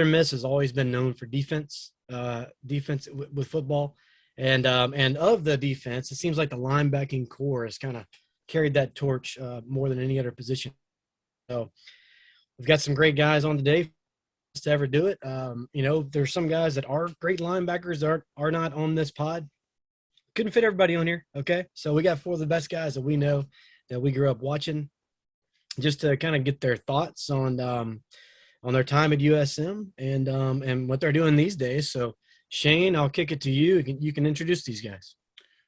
Miss has always been known for defense with football. And of the defense, it seems like the linebacking core has kind of carried that torch more than any other position. So we've got some great guys on today to ever do it. There's some guys that are great linebackers that are not on this pod. Couldn't fit everybody on here, okay? So we got 4 of the best guys that we know that we grew up watching, just to kind of get their thoughts on their time at USM and what they're doing these days. So Shane, I'll kick it to you. You can introduce these guys.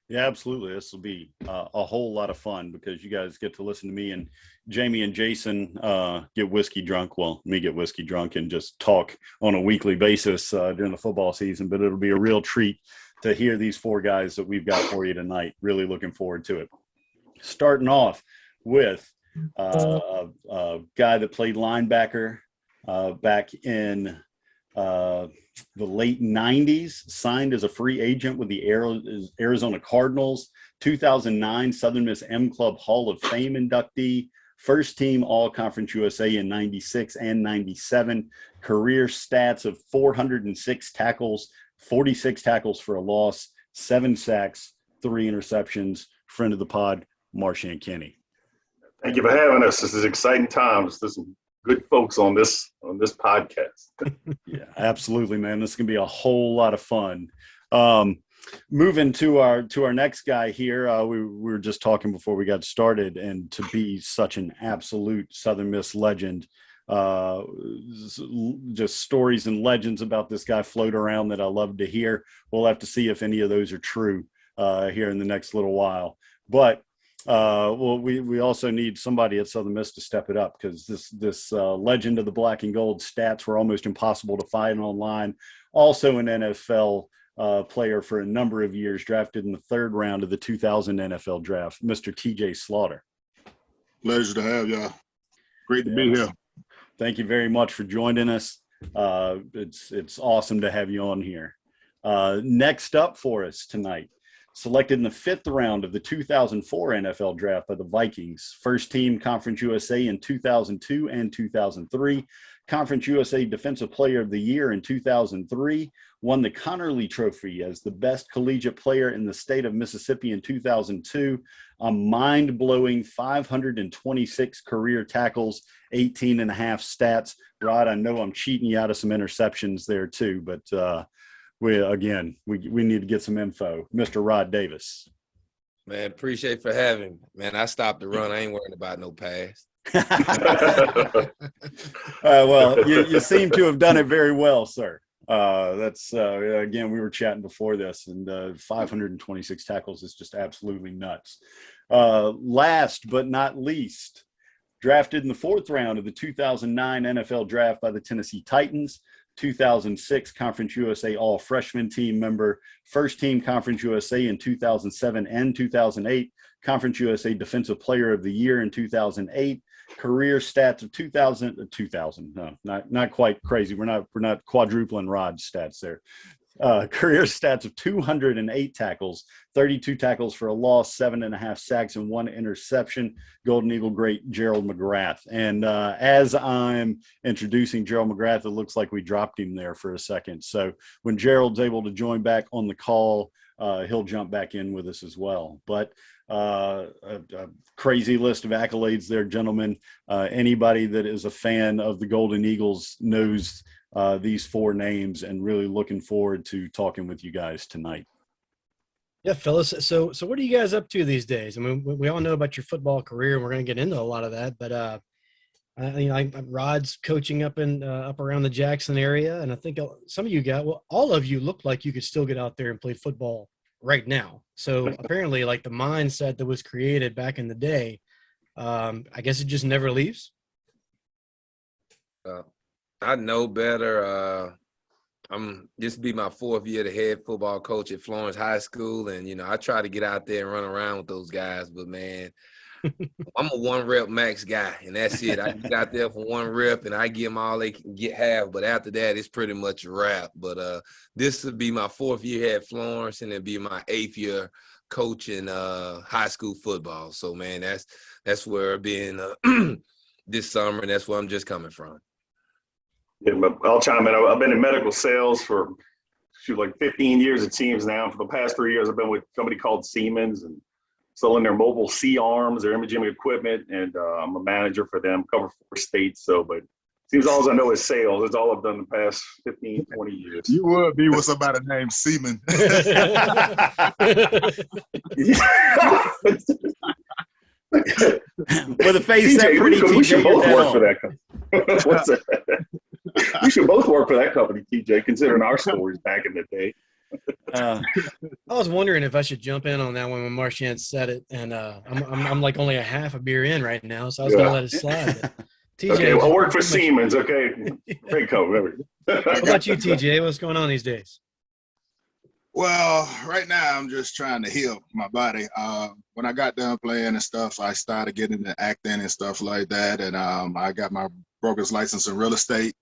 Yeah, absolutely. This will be a whole lot of fun because you guys get to listen to me and Jamie and Jason get whiskey drunk. Well, me get whiskey drunk and just talk on a weekly basis during the football season. But it'll be a real treat to hear these 4 guys that we've got for you tonight. Really looking forward to it. Starting off with a guy that played linebacker back in the late 90s, signed as a free agent with the Arizona Cardinals, 2009 Southern Miss M Club Hall of Fame inductee, first team All-Conference USA in 96 and 97, career stats of 406 tackles, 46 tackles for a loss, 7 sacks, 3 interceptions. Friend of the pod, Marchant Kenney. Thank you for having us. This is exciting times. There's some good folks on this podcast. Yeah, absolutely, man. This is gonna be a whole lot of fun. Moving to our next guy here, we were just talking before we got started, and to be such an absolute Southern Miss legend, just stories and legends about this guy float around that I love to hear. We'll have to see if any of those are true here in the next little while, but. We also need somebody at Southern Miss to step it up, because this legend of the black and gold stats were almost impossible to find online. Also an NFL player for a number of years, drafted in the 3rd round of the 2000 NFL draft, Mr. T.J. Slaughter. Pleasure to have y'all. Great to be here. Thank you very much for joining us. It's awesome to have you on here. Next up for us tonight, selected in the 5th round of the 2004 NFL draft by the Vikings, first team Conference USA in 2002 and 2003, Conference USA Defensive Player of the Year in 2003, won the Connerly Trophy as the best collegiate player in the state of Mississippi in 2002, a mind-blowing 526 career tackles, 18 and a half stats. Rod, I know I'm cheating you out of some interceptions there too, but we need to get some info. Mr. Rod Davis. Man, appreciate for having me. Man, I stopped the run. I ain't worried about no pass. Well, you seem to have done it very well, sir. Again, we were chatting before this, and 526 tackles is just absolutely nuts. Last but not least, drafted in the 4th round of the 2009 NFL draft by the Tennessee Titans, 2006 Conference USA All-Freshman team member, first team Conference USA in 2007 and 2008, Conference USA Defensive Player of the Year in 2008, career stats of not quite crazy. We're not quadrupling Rod's stats there. Career stats of 208 tackles, 32 tackles for a loss, 7.5 sacks, and 1 interception. Golden Eagle great Gerald McRath. And as I'm introducing Gerald McRath, it looks like we dropped him there for a second. So when Gerald's able to join back on the call, he'll jump back in with us as well. But a crazy list of accolades there, gentlemen. Anybody that is a fan of the Golden Eagles knows these 4 names, and really looking forward to talking with you guys tonight. Yeah, fellas. So what are you guys up to these days? I mean, we all know about your football career, and we're going to get into a lot of that. But Rod's coaching up around the Jackson area, and I think some of you all of you look like you could still get out there and play football right now. So apparently, like the mindset that was created back in the day, I guess it just never leaves. I know better. This will be my 4th year the head football coach at Florence High School. And, I try to get out there and run around with those guys. But, man, I'm a 1 rep max guy, and that's it. I get out there for 1 rep, and I give them all they can have. But after that, it's pretty much a wrap. But this will be my 4th year at Florence, and it'll be my 8th year coaching high school football. So, man, that's where I've been this summer, and that's where I'm just coming from. Yeah, but I'll chime in. I've been in medical sales for like 15 years, it seems now. For the past 3 years, I've been with a company called Siemens and selling their mobile C-arms, their imaging equipment, and I'm a manager for them, cover 4 states. So, but seems all I know is sales. It's all I've done the past 15, 20 years. You would be with somebody named Seaman. With a face that TJ, pretty, we should TJ, you're both dead work on. for that company. What's that? We should both work for that company, TJ, considering our stories back in the day. I was wondering if I should jump in on that one when Marchant said it, and I'm like only a half a beer in right now, so I was gonna let it slide. But TJ, Okay, well, I work for Siemens. Okay, great company. What about you, TJ? What's going on these days? Well, right now I'm just trying to heal my body. When I got done playing and stuff, I started getting into acting and stuff like that, and I got my broker's license in real estate.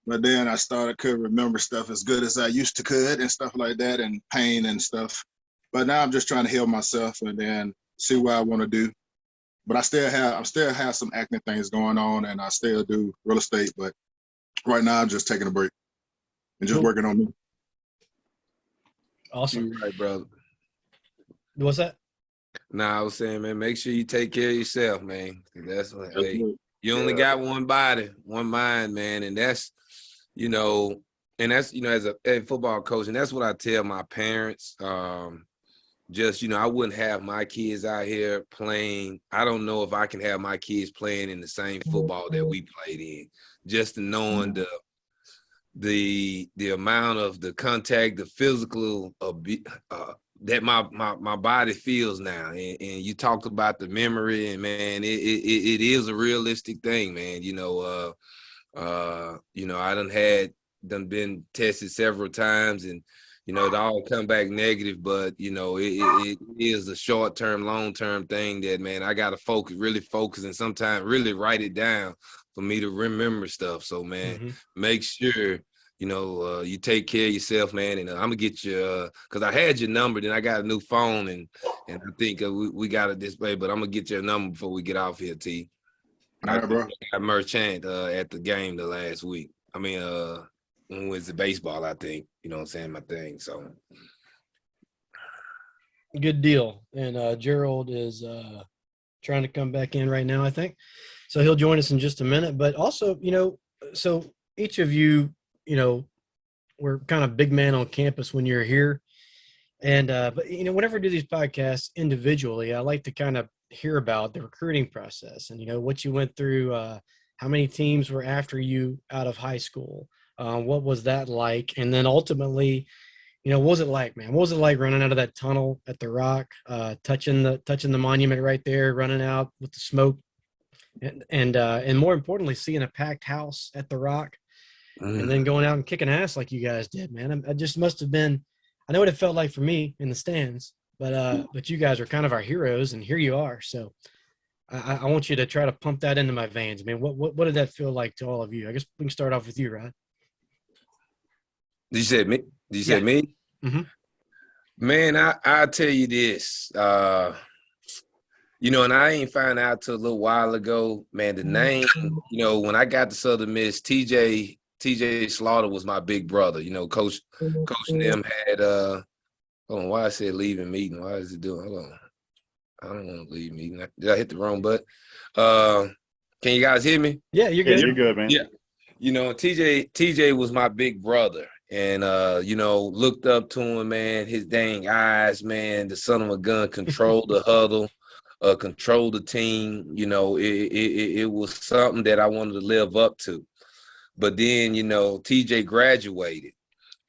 But then I couldn't remember stuff as good as I used to could and stuff like that, and pain and stuff. But now I'm just trying to heal myself and then see what I want to do. But I still have some acting things going on, and I still do real estate. But right now I'm just taking a break and just working on me. Awesome. You're right, brother. What's that? Nah, I was saying, man, make sure you take care of yourself, man. That's what, hey, you only got one body, one mind, man, and that's, you know, as a football coach, and that's what I tell my parents. Just, I wouldn't have my kids out here playing. I don't know if I can have my kids playing in the same football that we played in. Just knowing the amount of the contact, the physical that my body feels now, and you talked about the memory, and man, it is a realistic thing, man. I done been tested several times, and it all come back negative, but it is a short-term, long-term thing that, man, I gotta really focus, and sometimes really write it down for me to remember stuff. So, man, make sure you take care of yourself, man. And I'm gonna get you because I had your number, then I got a new phone, and I think we got a display, but I'm gonna get your number before we get off here, T. All right, bro. I got Marchant at the game the last week. I mean, when was the baseball? I think what I'm saying, my thing. So Good deal. And Gerald is trying to come back in right now, I think. So he'll join us in just a minute. But also, so each of you, we're kind of big man on campus when you're here. And but whenever I do these podcasts individually, I like to kind of hear about the recruiting process and what you went through, how many teams were after you out of high school, what was that like, and then ultimately, what was it like, man? What was it like running out of that tunnel at the Rock, touching the monument right there, running out with the smoke, and more importantly, seeing a packed house at the Rock, and then going out and kicking ass like you guys did, man? I just must have been. I know what it felt like for me in the stands, but you guys are kind of our heroes, and here you are. So I want you to try to pump that into my veins, man. What did that feel like to all of you? I guess we can start off with you, Rod. Did you say me? Did you say me? Mm-hmm. Man, I tell you this, and I ain't find out till a little while ago, man, the name, when I got to Southern Miss, TJ Slaughter was my big brother. Coach and them had hold on, why I said leaving meeting? Why is it doing? Hold on. I don't want to leave meeting. Did I hit the wrong button? Can you guys hear me? Yeah, you're good. Yeah, you're good, man. Yeah. TJ was my big brother, and looked up to him, man. His dang eyes, man, the son of a gun, controlled the huddle, controlled the team. It was something that I wanted to live up to. But then, TJ graduated,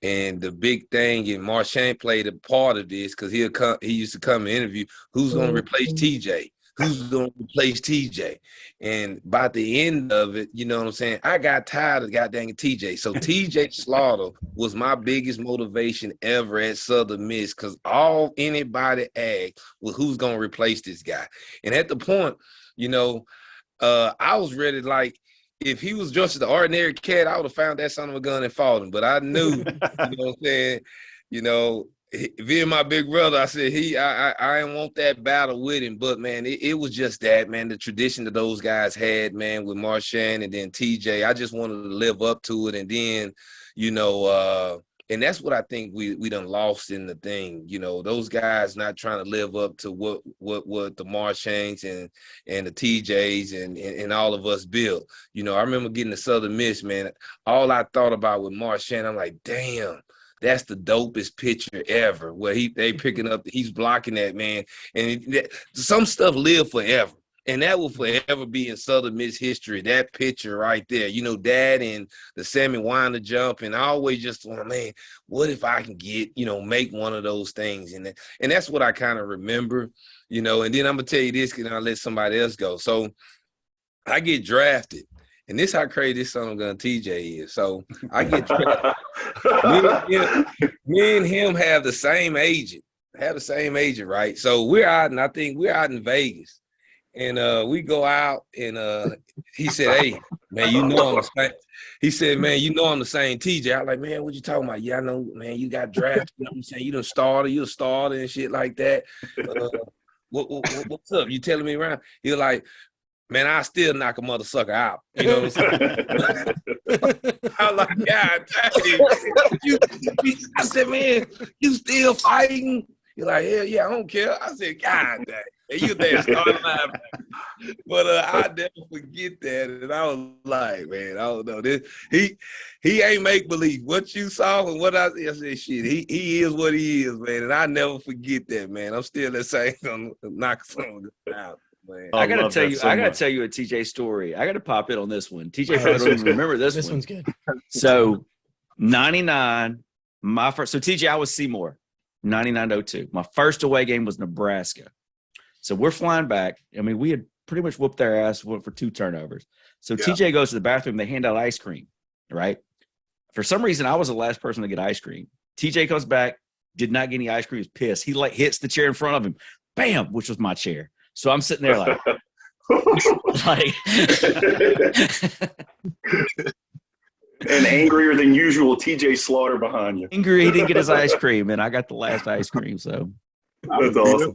and the big thing, and Marchant played a part of this because he used to come and interview, who's going to replace TJ? Who's going to replace TJ? And by the end of it, you know what I'm saying, I got tired of goddamn TJ. So TJ Slaughter was my biggest motivation ever at Southern Miss, because all anybody asked was who's going to replace this guy. And at the point, I was ready, like, if he was just the ordinary cat, I would have found that son of a gun and fought him. But I knew, you know what I'm saying, being my big brother, I said I didn't want that battle with him, but man, it was just that, man, the tradition that those guys had, man, with Marchant and then TJ. I just wanted to live up to it, and then, and that's what I think we done lost in the thing. Those guys not trying to live up to what the Marchants and the TJs and all of us built. I remember getting the Southern Miss, man. All I thought about with Marchant, I'm like, damn, that's the dopest picture ever. Where they picking up, he's blocking that, man. And some stuff live forever. And that will forever be in Southern Miss history, that picture right there. Dad and the Sammy Winder jump. And I always just want, man, what if I can get, make one of those things? And that's what I kind of remember, and then I'm going to tell you this, and I'll let somebody else go. So I get drafted. And this how crazy this son of gun TJ is. So I get drafted. me and him have the same agent. Right? So we're out, and I think we're out in Vegas. And we go out, and he said, "Hey, man, I'm the same." He said, "Man, I'm the same TJ." I was like, "Man, what you talking about?" "Yeah, I know, man. You got drafted. You know what I'm saying? You a starter and shit like that. What's up? You telling me around?" He was like, "Man, I still knock a mother sucker out." You know what I'm saying? I was like, "God dang." I said, "Man, you still fighting?" He's like, "Hell yeah, I don't care." I said, "God dang. And you there starting linebacker." But I never forget that. And I was like, man, I don't know. He ain't make believe. What you saw and what I said, shit, he is what he is, man. And I never forget that, man. I'm still the same gonna knock someone out. Man. I gotta tell you a TJ story. I gotta pop in on this one. TJ probably don't even remember this one. This one's good. So 99, my first. So TJ, I was Seymour, 99-02. My first away game was Nebraska. So we're flying back. I mean, we had pretty much whooped their ass, went for 2 turnovers. So yeah. TJ goes to the bathroom. They hand out ice cream, right? For some reason, I was the last person to get ice cream. TJ comes back, did not get any ice cream. He's pissed. He hits the chair in front of him, bam, which was my chair. So I'm sitting there like and angrier than usual, TJ Slaughter behind you. Angry, he didn't get his ice cream, and I got the last ice cream. So that's awesome.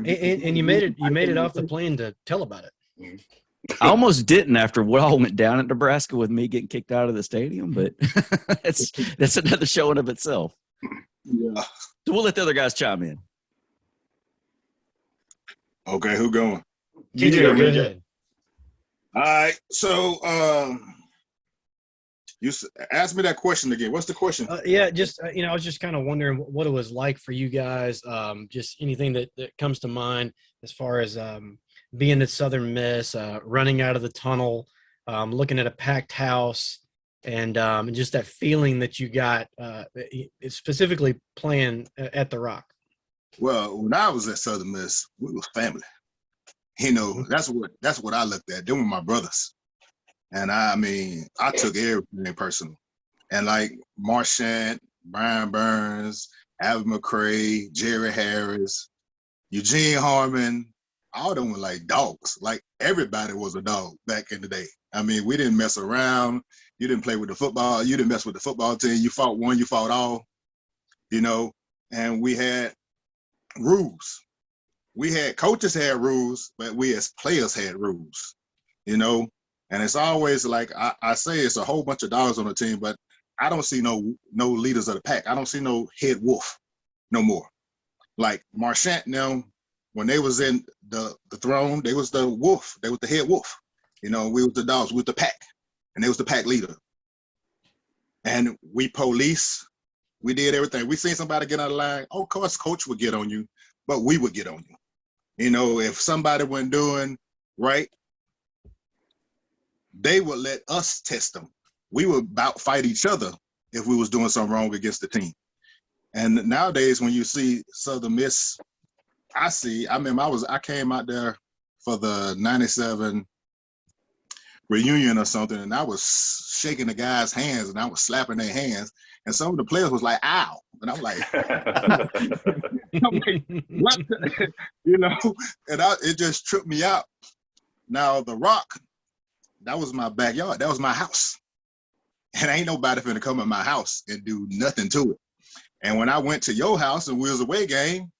And you made it off the plane to tell about it. I almost didn't after what all went down at Nebraska with me getting kicked out of the stadium, but that's another show in of itself. Yeah. So we'll let the other guys chime in. Okay, who going? TJ, go ahead. All right. So you asked me that question again. What's the question? Yeah, just I was just kind of wondering what it was like for you guys. Just anything that comes to mind as far as being at Southern Miss, running out of the tunnel, looking at a packed house, and just that feeling that you got, specifically playing at the Rock. Well, when I was at Southern Miss, we was family. That's what I looked at. Them were my brothers. And I took everything personal. And like Marchant, Brian Burns, Alvin McCray, Jerry Harris, Eugene Harmon, all of them were like dogs. Like everybody was a dog back in the day. We didn't mess around. You didn't play with the football. You didn't mess with the football team. You fought one, you fought all, and we had rules. Coaches had rules, but we as players had rules, and it's always like I say, it's a whole bunch of dogs on the team, but I don't see no leaders of the pack. I don't see no head wolf no more. Like Marchant now, when they was in the throne, they was the wolf. They was the head wolf. We was the dogs, we was the pack, and they was the pack leader. And we police, we did everything. We seen somebody get out of line, of course coach would get on you, but we would get on you. If somebody wasn't doing right, they would let us test them. We would about fight each other if we was doing something wrong against the team. And nowadays, when you see Southern Miss, I came out there for the 97 reunion or something, and I was shaking the guys' hands and I was slapping their hands, and some of the players was like, "Ow," and I'm like, what? And it just tripped me out. Now the Rock, that was my backyard, that was my house, and ain't nobody finna come in my house and do nothing to it. And when I went to your house and we was away game,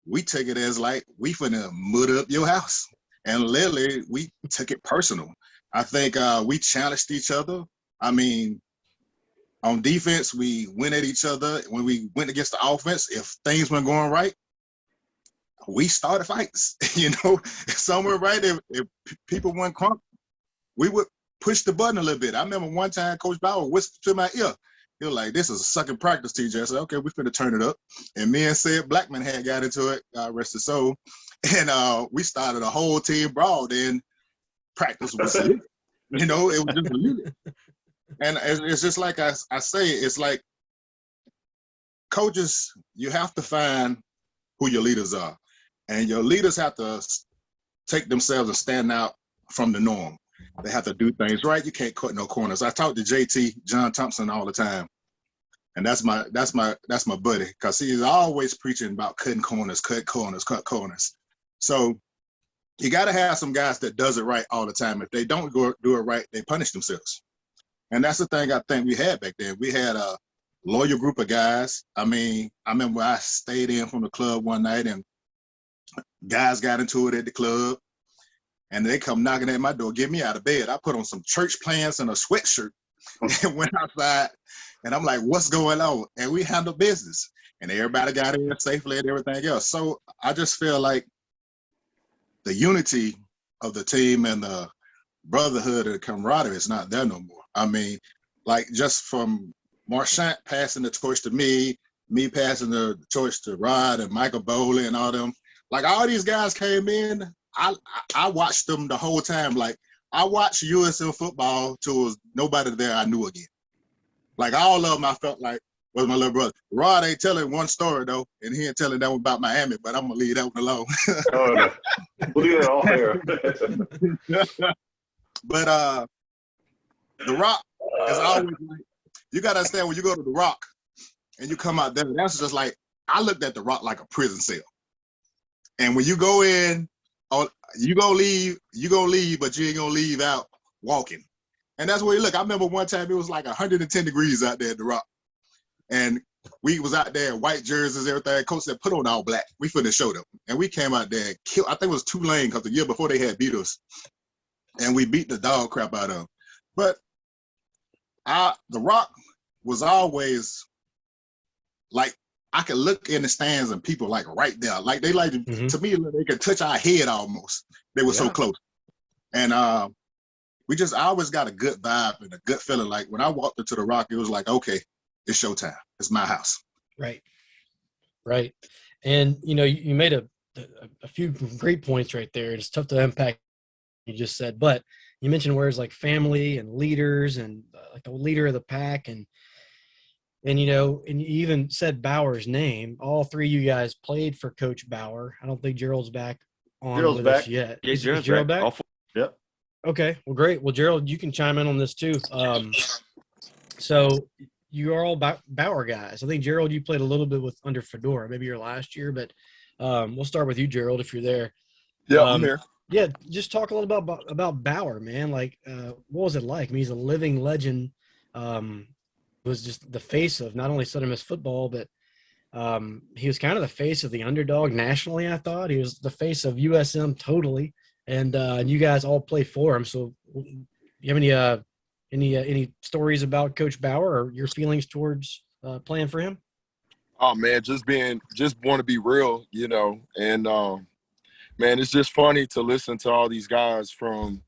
we took it as like, we finna mud up your house. And literally, we took it personal. I think we challenged each other. I mean, on defense, we went at each other. When we went against the offense, if things weren't going right, we started fights. Somewhere right, if people weren't crunk, we would push the button a little bit. I remember one time Coach Bauer whispered to my ear. He was like, "This is a sucking practice, TJ." I said, "Okay, we're finna turn it up." And me and Sid Blackman had got into it, rest his soul. And we started a whole team brawl. Then practice was lit. It was just lit. And it's just like I say, it's like coaches, you have to find who your leaders are. And your leaders have to take themselves and stand out from the norm. They have to do things right. You can't cut no corners. I talk to JT, John Thompson, all the time. And that's my buddy, because he's always preaching about cutting corners, cut corners. So you got to have some guys that does it right all the time. If they don't do it right, they punish themselves. And that's the thing I think we had back then. We had a loyal group of guys. I mean, I remember I stayed in from the club one night and guys got into it at the club and they come knocking at my door, get me out of bed. I put on some church pants and a sweatshirt and went outside and I'm like, what's going on? And we handled business and everybody got in safely and everything else. So I just feel like the unity of the team and the brotherhood and camaraderie is not there no more. I mean, like just from Marchant passing the torch to me passing the torch to Rod and Michael Bowley and all them, like all these guys came in, I watched them the whole time. Like I watched USM football till nobody there I knew again. Like all of them I felt like was my little brother. Rod ain't telling one story though, and he ain't telling that one about Miami, but I'm gonna leave that one alone. Oh, no. We'll do that all there. But the Rock is always like, you gotta understand when you go to the Rock and you come out there, that's just like, I looked at the Rock like a prison cell. And when you go in, you gonna leave, but you ain't gonna leave out walking. And that's where you look. I remember one time it was like 110 degrees out there at the Rock. And we was out there in white jerseys, everything. Coach said, put on all black. We finna show them. And we came out there and killed, I think it was Tulane, because the year before they had beat us. And we beat the dog crap out of them. But the Rock was always like, I could look in the stands and people like right there. Like they like, to me, they could touch our head almost. They were so close. And I always got a good vibe and a good feeling. Like when I walked into the Rock, it was like, okay, it's showtime. It's my house. Right. And, you made a few great points right there. It's tough to unpack you just said, but you mentioned words like family and leaders and like the leader of the pack. And you even said Bauer's name. All three of you guys played for Coach Bauer. I don't think Gerald's back on Gerald's with back. us yet. Yeah, Is Gerald back? Yep. Okay, well, great. Well, Gerald, you can chime in on this too. So you are all Bauer guys. I think, Gerald, you played a little bit with under Fedora, maybe your last year, but we'll start with you, Gerald, if you're there. Yeah, I'm here. Yeah, just talk a little about Bauer, man. Like, what was it like? I mean, he's a living legend. Was just the face of not only Southern Miss football, but he was kind of the face of the underdog nationally. I thought he was the face of USM totally, and you guys all play for him. So, you have any stories about Coach Bauer or your feelings towards playing for him? Oh man, just want to be real, and man, it's just funny to listen to all these guys from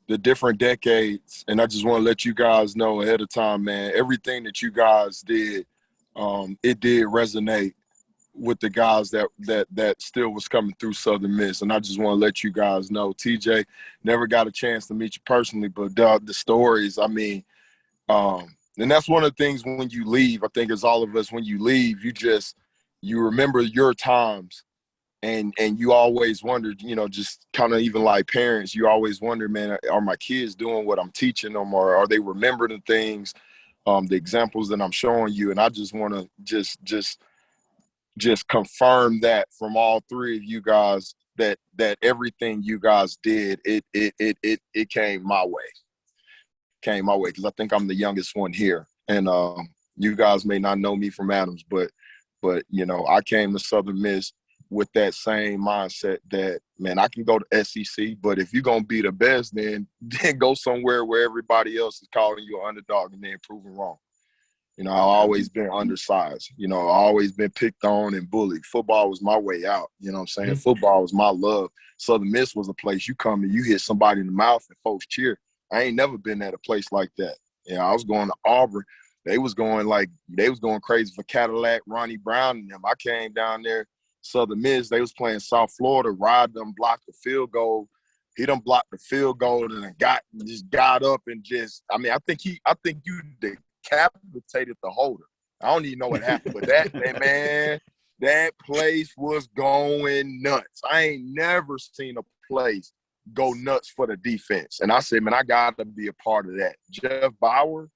the different decades, and I just want to let you guys know ahead of time, man, everything that you guys did, it did resonate with the guys that still was coming through Southern Miss. And I just want to let you guys know, TJ, never got a chance to meet you personally, but the stories, I mean, and that's one of the things when you leave, I think as all of us, when you leave, you remember your times. And you always wondered, just kind of even like parents, you always wonder, man, are my kids doing what I'm teaching them, or are they remembering the things, the examples that I'm showing you? And I just want to just confirm that from all three of you guys that everything you guys did, it came my way. Because I think I'm the youngest one here. And You guys may not know me from Adams, but you know, I came to Southern Miss with that same mindset that, man, I can go to SEC, but if you're gonna be the best, then go somewhere where everybody else is calling you an underdog and then proven wrong. You know, I've always been undersized. You know, I've always been picked on and bullied. Football was my way out. You know what I'm saying? Mm-hmm. Football was my love. Southern Miss was a place you come and you hit somebody in the mouth and folks cheer. I ain't never been at a place like that. You know, I was going to Auburn. They was going crazy for Cadillac, Ronnie Brown and them. I came down there, Southern Miss. They was playing South Florida. Rod done blocked the field goal. He done blocked the field goal and got up and just. I mean, I think you decapitated the holder. I don't even know what happened, but that place was going nuts. I ain't never seen a place go nuts for the defense. And I said, man, I got to be a part of that. Jeff Bauer.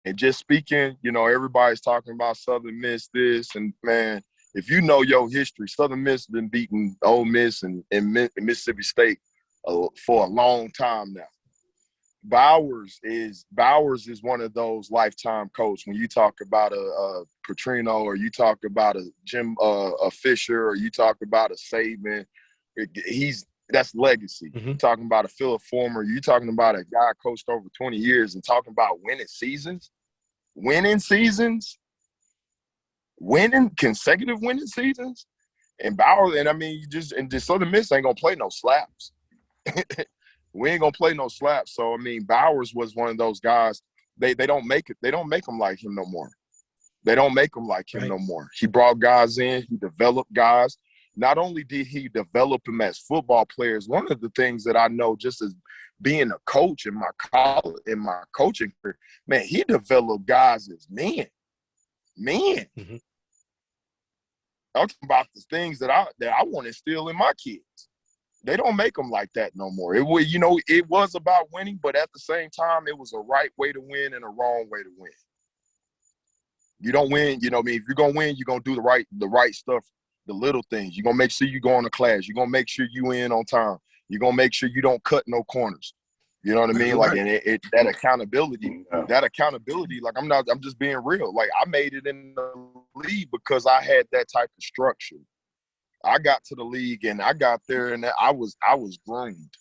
And just speaking, you know, everybody's talking about Southern Miss this, and man, if you know your history, Southern Miss has been beating Ole Miss and Mississippi State for a long time now. Bowers is one of those lifetime coaches. When you talk about a Petrino, or you talk about a Jim a Fisher, or you talk about a Saban, that's legacy. Mm-hmm. You're talking about a Philip Former. You're talking about a guy coached over 20 years and talking about winning consecutive winning seasons. And Bauer, and I mean, Southern Miss ain't gonna play no slaps. We ain't gonna play no slaps. So I mean, Bowers was one of those guys. They don't make it. They don't make them like him no more. They don't make them like him Right. no more. He brought guys in. He developed guys. Not only did he develop them as football players, one of the things that I know just as being a coach in my coaching career, man, he developed guys as men. Mm-hmm. I'm talking about the things that I want to instill in my kids. They don't make them like that no more. It was about winning, but at the same time, it was a right way to win and a wrong way to win. You don't win, you know what I mean? If you're gonna win, you're gonna do the right stuff. The little things. You're going to make sure you go into class. You're going to make sure you in on time. You're going to make sure you don't cut no corners. You know what I mean? Like, and that accountability, like I'm just being real. Like, I made it in the league because I had that type of structure. I got to the league and I got there and I was groomed.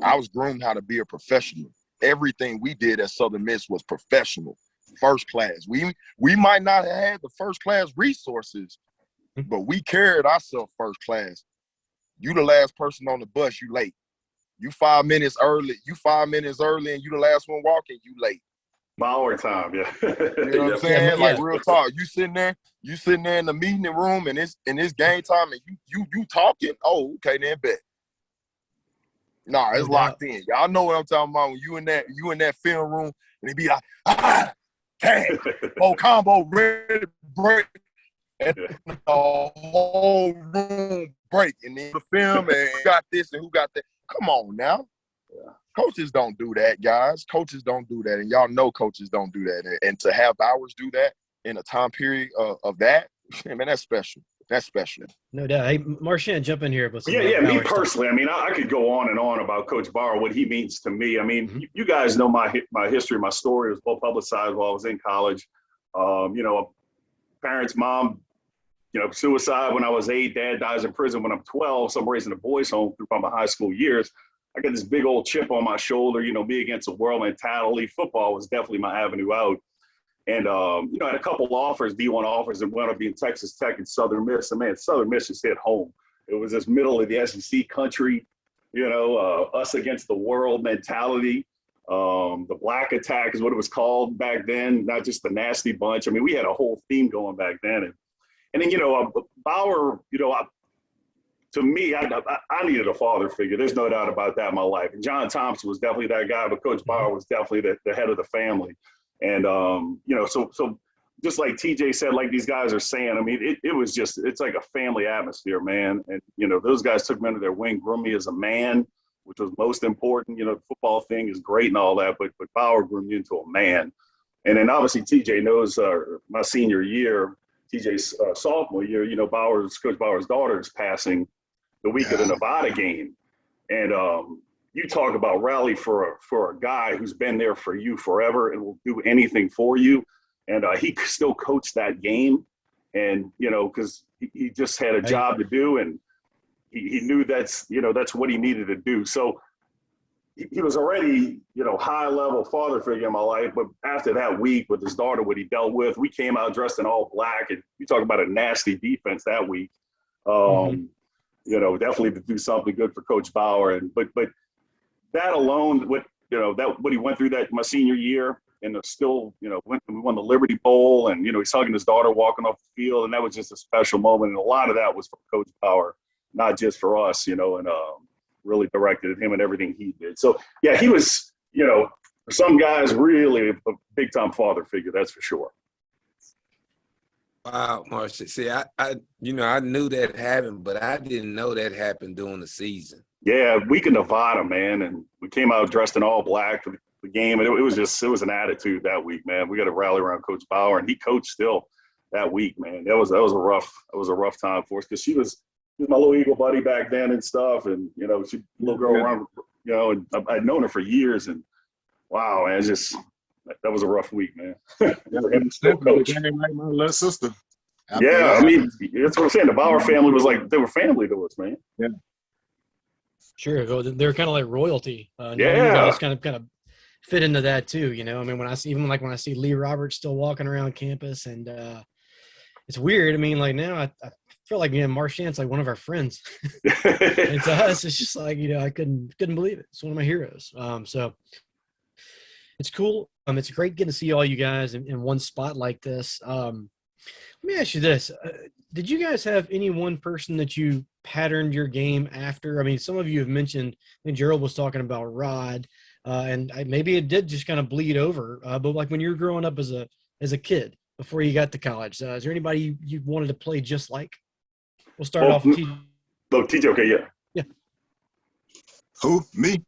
I was groomed how to be a professional. Everything we did at Southern Miss was professional, first class. We might not have had the first class resources, but we carried ourselves first class. You the last person on the bus, you late. You 5 minutes early, and you the last one walking, you late. Bauer time, yeah. You know what I'm saying? Yeah. Like real talk. You sitting there in the meeting room and it's game time and you talking, oh, okay, then bet. Nah, it's locked in. Y'all know what I'm talking about when you in that film room and they be like, tag, combo, ready to break. And the whole room break, and then the film, and who got this and who got that. Come on now. Yeah. Coaches don't do that, guys. Coaches don't do that, and y'all know coaches don't do that. And to have Bowers do that in a time period of that, man, that's special. That's special. No doubt. Hey, Marchant, jump in here. With Yeah. Me Bauer personally, stuff. I mean, I could go on and on about Coach Bauer, what he means to me. I mean, you guys know my history, my story was well publicized while I was in college. Parents, mom, suicide when I was 8, dad dies in prison when I'm 12. So I'm raising a boys' home through my high school years. I got this big old chip on my shoulder, me against the world mentality. Football was definitely my avenue out. And, I had a couple offers, D1 offers, and wound up being Texas Tech and Southern Miss. And man, Southern Miss just hit home. It was this middle of the SEC country, us against the world mentality. The Black Attack is what it was called back then, not just the Nasty Bunch. I mean, we had a whole theme going back then. And then, Bauer, to me, I needed a father figure. There's no doubt about that in my life. And John Thompson was definitely that guy, but Coach Bauer was definitely the head of the family. And, so just like TJ said, like these guys are saying, I mean, it's like a family atmosphere, man. And, those guys took me under their wing, groomed me as a man, which was most important. The football thing is great and all that, but Bauer groomed me into a man. And then obviously TJ knows my senior year, TJ's sophomore year, Coach Bauer's daughter is passing the week of the Nevada game. And, you talk about rally for a guy who's been there for you forever and will do anything for you. And he still coached that game. And, because he just had a job to do, and he knew that's what he needed to do. So he was already, high level father figure in my life. But after that week with his daughter, what he dealt with, we came out dressed in all black, and you talk about a nasty defense that week. Definitely to do something good for Coach Bauer. But that alone, what he went through that my senior year, and still, we won the Liberty Bowl, and he's hugging his daughter walking off the field, and that was just a special moment. And a lot of that was for Coach Bauer, not just for us, and really directed at him and everything he did. So yeah, he was, for some guys, really a big time father figure, that's for sure. Wow, Marchant. See, I knew that happened, but I didn't know that happened during the season. Yeah, week in Nevada, man, and we came out dressed in all black for the game, and it was an attitude that week, man. We got to rally around Coach Bauer, and he coached still that week, man. That was a rough time for us, because she was my little Eagle buddy back then and stuff, and she little girl around, and I'd known her for years, and wow, man, that was a rough week, man. For him to still coach. Like my little sister. Yeah, I mean, that's what I'm saying. The Bauer family was like, they were family to us, man. Yeah. Sure, they were kind of like royalty. Yeah, you guys kind of fit into that too. I mean, when I see Lee Roberts still walking around campus, and it's weird. I mean, like now I feel like Marchant's like one of our friends. And to us, it's just like I couldn't believe it. It's one of my heroes. So it's cool. It's great getting to see all you guys in one spot like this. Let me ask you this. Did you guys have any one person that you patterned your game after? I mean, some of you have mentioned, I think Gerald was talking about Rod, and maybe it did just kind of bleed over. But like when you were growing up as a kid before you got to college, is there anybody you wanted to play just like? We'll start off with TJ. Oh, TJ, okay, yeah. Yeah. Who? Me?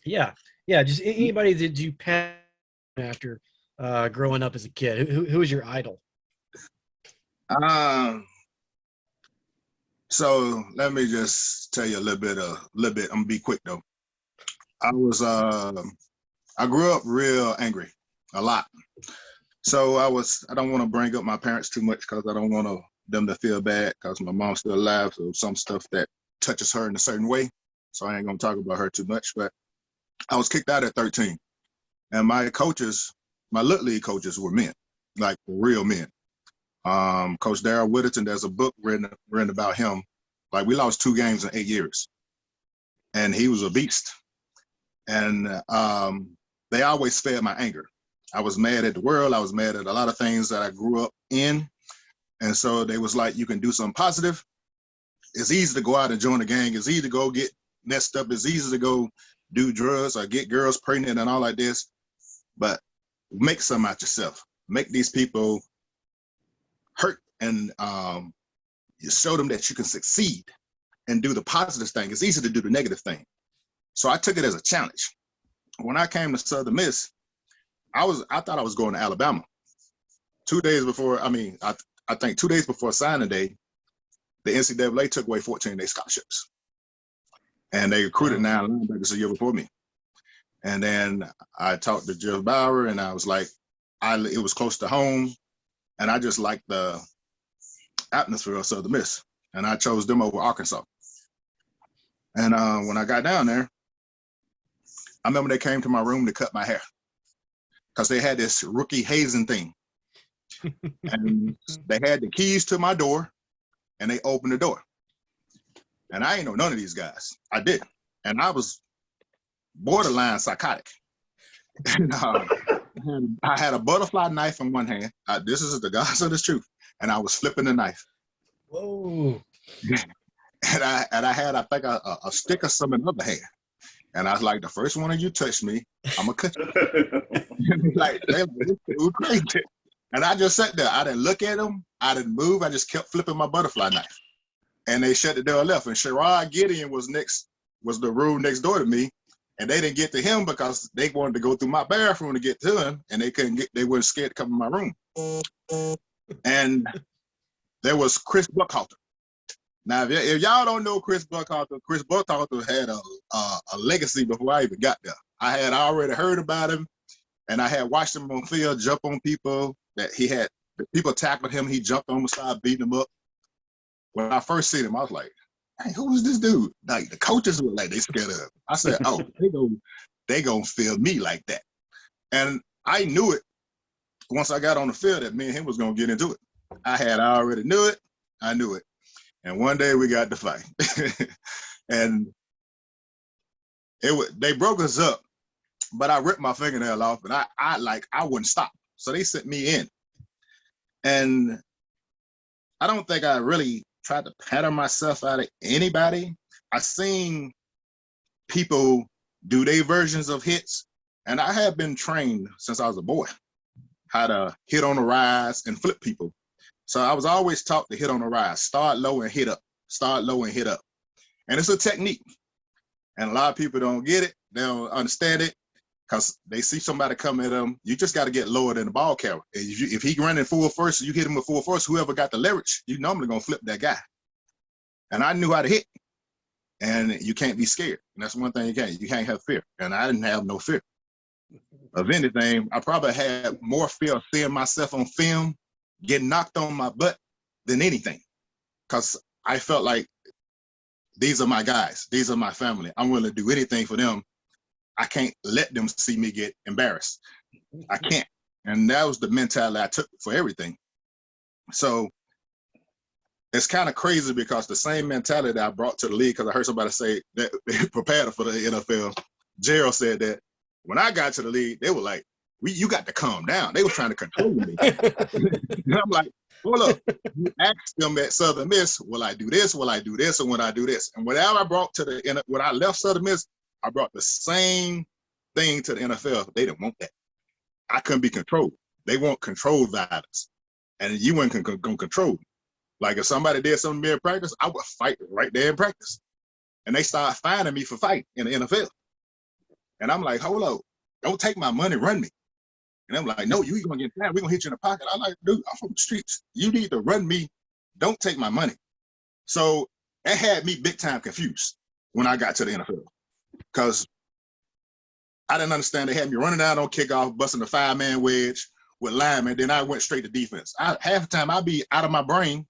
Yeah. Just anybody that you patterned after growing up as a kid. Who was your idol? So let me just tell you a little bit. I'm gonna be quick though. I grew up real angry, a lot. So I don't want to bring up my parents too much, because I don't want them to feel bad, because my mom's still alive. So some stuff that touches her in a certain way. So I ain't gonna talk about her too much. But I was kicked out at 13, and my little league coaches were men, like real men. Coach Darrell Whittington, there's a book written about him. Like, we lost 2 games in 8 years, and he was a beast. And they always fed my anger. I was mad at the world. I was mad at a lot of things that I grew up in. And so they was like, you can do something positive. It's easy to go out and join a gang. It's easy to go get messed up. It's easy to go do drugs or get girls pregnant and all like this. But make something out yourself. Make these people hurt, and you show them that you can succeed and do the positive thing. It's easy to do the negative thing. So I took it as a challenge. When I came to Southern Miss, I thought I was going to Alabama. 2 days before, I think 2 days before signing day, the NCAA took away 14-day scholarships. And they recruited 9 linebackers a year before me. And then I talked to Jeff Bauer, and I was like, it was close to home. And I just liked the atmosphere of Southern Miss, and I chose them over Arkansas. And when I got down there, I remember they came to my room to cut my hair, because they had this rookie hazing thing. And they had the keys to my door, and they opened the door. And I ain't know none of these guys. I didn't. And I was borderline psychotic. And I had a butterfly knife in one hand. This is the God's honest truth. And I was flipping the knife. Whoa. And I had, I think, a stick or something in the other hand. And I was like, the first one of you touch me, I'm going to cut you. Like, they were crazy. And I just sat there. I didn't look at them. I didn't move. I just kept flipping my butterfly knife. And they shut the door and left. And Sherrod Gideon was the room next door to me. And they didn't get to him because they wanted to go through my bathroom to get to him, and they weren't scared to come in my room. And there was Chris Buckhalter. Now, if y'all don't know Chris Buckhalter had a legacy before I even got there. I had already heard about him, and I had watched him on field jump on people that he had. People tackled him. He jumped on the side, beating him up. When I first seen him, I was like, hey, who is this dude? Like, the coaches were like, they scared of him. I said, oh, they gonna feel me like that. And I knew it once I got on the field that me and him was gonna get into it. I already knew it. I knew it. And one day we got to fight. And they broke us up, but I ripped my fingernail off, and I wouldn't stop. So they sent me in. And I don't think I really tried to pattern myself out of anybody. I seen people do their versions of hits, and I have been trained since I was a boy how to hit on the rise and flip people. So I was always taught to hit on the rise, start low and hit up, start low and hit up. And it's a technique. And a lot of people don't get it. They don't understand it because they see somebody come at them. You just got to get lower than the ball carrier. If he running full first, you hit him with full force, whoever got the leverage, you normally going to flip that guy. And I knew how to hit. And you can't be scared. And that's one thing you can't have fear. And I didn't have no fear. Of anything, I probably had more fear of seeing myself on film, getting knocked on my butt than anything. Because I felt like these are my guys. These are my family. I'm willing to do anything for them. I can't let them see me get embarrassed. I can't. And that was the mentality I took for everything. So it's kind of crazy because the same mentality that I brought to the league, because I heard somebody say that they prepared for the NFL. Gerald said that when I got to the league, they were like, you got to calm down. They were trying to control me. And I'm like, hold up. You asked them at Southern Miss, will I do this? Will I do this? Or will I do this? And whatever I brought when I left Southern Miss, I brought the same thing to the NFL. They didn't want that. I couldn't be controlled. They want controlled violence. And you weren't going to control. Like if somebody did something to me in practice, I would fight right there in practice. And they started finding me for fighting in the NFL. And I'm like, hold up, don't take my money, run me. And I'm like, no, you ain't gonna get mad. We're gonna hit you in the pocket. I'm like, dude, I'm from the streets. You need to run me. Don't take my money. So that had me big time confused when I got to the NFL. Because I didn't understand. They had me running out on kickoff, busting the 5-man wedge with linemen. Then I went straight to defense. Half the time I'd be out of my brain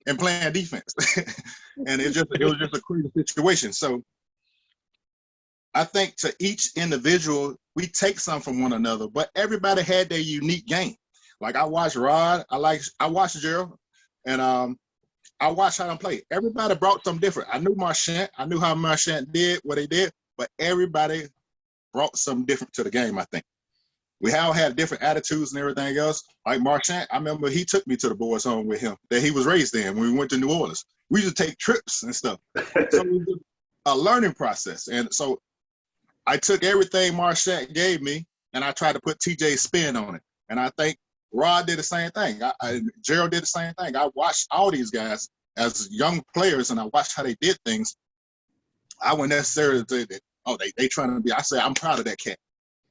and playing defense. And it was just a crazy situation. So I think to each individual, we take some from one another, but everybody had their unique game. Like I watched Rod, I watched Gerald, and I watched how them play. Everybody brought something different. I knew Marchant. I knew how Marchant did what he did, but everybody brought something different to the game, I think. We all had different attitudes and everything else. Like Marchant, I remember he took me to the boys' home with him that he was raised in when we went to New Orleans. We used to take trips and stuff. So it was a learning process. And so I took everything Marchant gave me and I tried to put TJ's spin on it. And I think Rod did the same thing. Gerald did the same thing. I watched all these guys as young players and I watched how they did things. I wouldn't necessarily say that, oh, they trying to be, I say, I'm proud of that cat.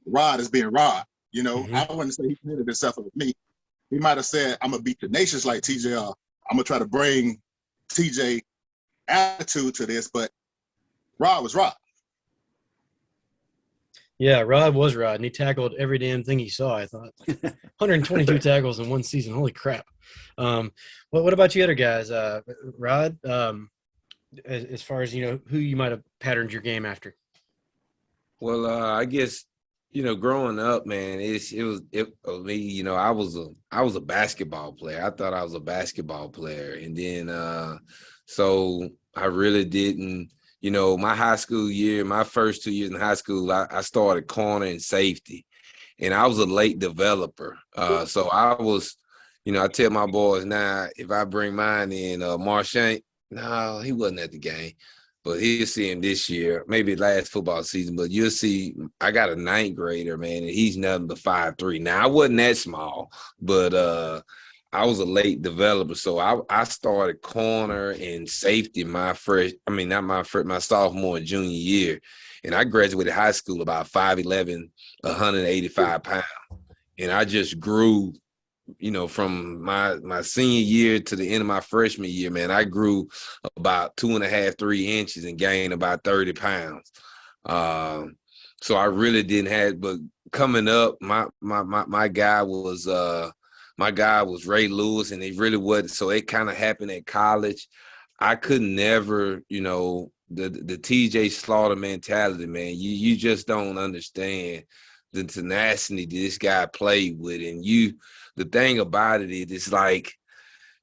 Rod is being Rod. You know, I wouldn't say he committed himself with me. He might have said, I'm going to beat the nations like TJ. I'm going to try to bring TJ attitude to this, but Rod was Rod. Yeah, Rod was Rod, and he tackled every damn thing he saw, I thought. 122 tackles in one season. Holy crap. What about you other guys? Rod, as far as, you know, who you might have patterned your game after? Well, I guess, you know, growing up, man, it was me, you know, I was a basketball player. I thought I was a basketball player. And then so I really didn't, you know, my high school year, my first 2 years in high school, I started corner and safety. And I was a late developer. So I was, you know, I tell my boys now, if I bring mine in, Marchant, no, he wasn't at the game. But he'll see him this year, maybe last football season. But you'll see, I got a 9th grader, man, and he's nothing but 5'3". Now, I wasn't that small, but I was a late developer. So I started corner and safety my sophomore and junior year. And I graduated high school about 5'11", 185 pounds. And I just grew from my senior year to the end of my freshman year, man, I grew about 2.5, 3 inches and gained about 30 pounds. So I really didn't have, but coming up, my guy was Ray Lewis, and he really wasn't. So it kind of happened at college. I could never, the T.J. Slaughter mentality, man. You just don't understand the tenacity this guy played with, and the thing about it is, it's like,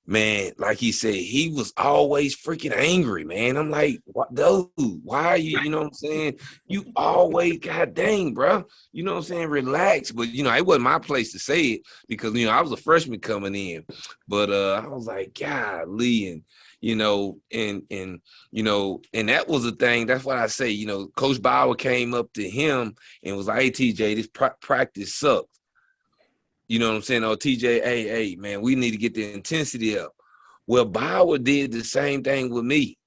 man, like he said, he was always freaking angry, man. I'm like, what, dude, why are you, you know what I'm saying? You always, god dang, bro. You know what I'm saying? Relax. But, it wasn't my place to say it because, I was a freshman coming in. But I was like, golly, and, and that was the thing. That's what I say, Coach Bauer came up to him and was like, hey, TJ, this practice sucks. You know what I'm saying? Oh, TJ, hey, man, we need to get the intensity up. Well, Bauer did the same thing with me.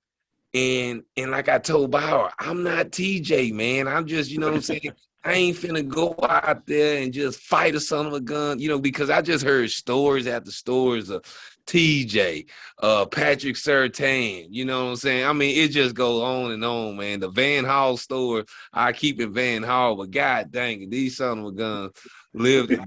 And like I told Bauer, I'm not TJ, man. I'm just, you know what I'm saying? I ain't finna go out there and just fight a son of a gun, because I just heard stories after stories of TJ, Patrick Surtain, you know what I'm saying? I mean, it just goes on and on, man. The Van Hall store, I keep it Van Hall, but god dang it, these son of a guns lived it.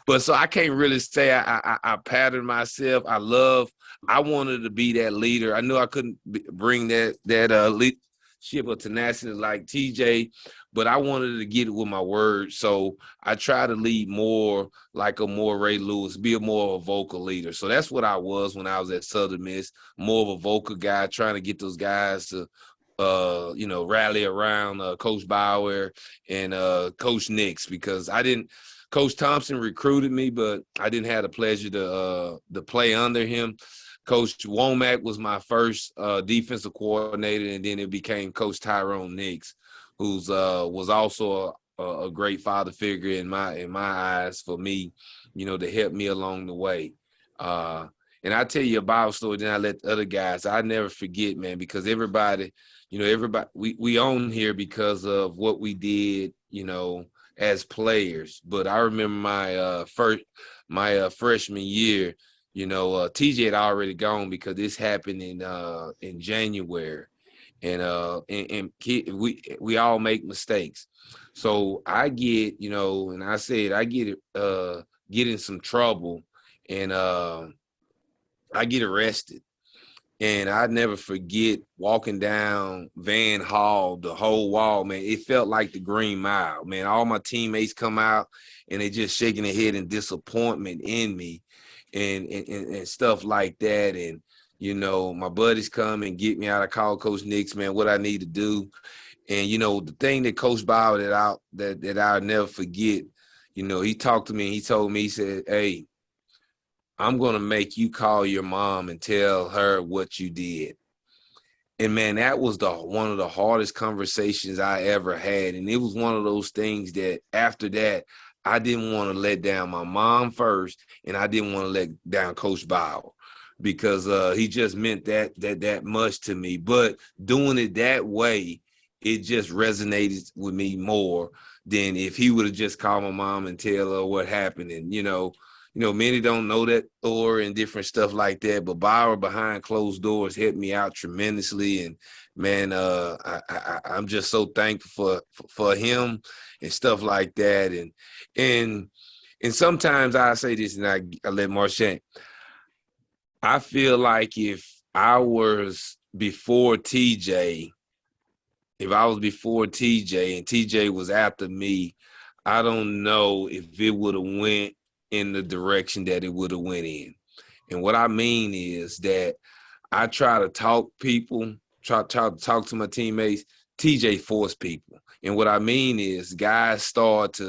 But so I can't really say I patterned myself. I wanted to be that leader. I knew I couldn't bring that leadership of tenacity like TJ, but I wanted to get it with my words. So I try to lead more like a more Ray Lewis, be a more of a vocal leader. So that's what I was when I was at Southern Miss, more of a vocal guy, trying to get those guys to rally around Coach Bauer and Coach Nix, because Coach Thompson recruited me, but I didn't have the pleasure to play under him. Coach Womack was my first defensive coordinator, and then it became Coach Tyrone Nix, who's was also a great father figure in my eyes for me, to help me along the way. And I tell you a Bible story, then I let the other guys. I never forget, man, because everybody, we own here because of what we did, as players. But I remember my freshman year, TJ had already gone because this happened in January, and we all make mistakes. So I get, and I said I get in some trouble, and I get arrested. And I never forget walking down Van Hall, the whole wall, man. It felt like the Green Mile, man. All my teammates come out and they just shaking their head in disappointment in me and stuff like that. And, my buddies come and get me out. I call Coach Nix, man, what I need to do. And, the thing that Coach Bauer that I'll never forget, he talked to me and he told me, he said, hey, I'm going to make you call your mom and tell her what you did. And, man, that was one of the hardest conversations I ever had. And it was one of those things that after that, I didn't want to let down my mom first, and I didn't want to let down Coach Bauer because he just meant that much to me. But doing it that way, it just resonated with me more than if he would have just called my mom and tell her what happened. And, many don't know that or and different stuff like that, but Bauer behind closed doors helped me out tremendously. And man, I'm just so thankful for him and stuff like that. And sometimes I say this and I let Marchant. I feel like if I was before TJ and TJ was after me, I don't know if it would have went in the direction that it would have went in. And what I mean is that I try to talk people, try to talk to my teammates. TJ forced people. And what I mean is guys start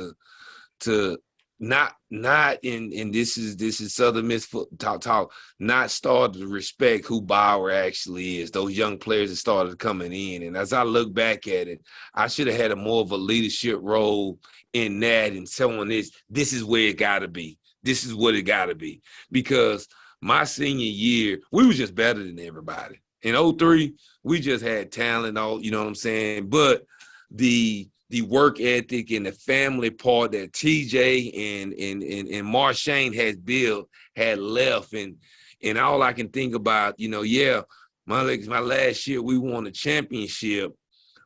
to not and this is Southern Miss talk, not start to respect who Bauer actually is, those young players that started coming in. And as I look back at it, I should have had a more of a leadership role in that and someone this is where it gotta be. This is what it gotta be. Because my senior year, we was just better than everybody. In 03, we just had talent, all, you know what I'm saying? But the the work ethic and the family part that TJ and Marchant has built had left. And all I can think about, my last year we won a championship,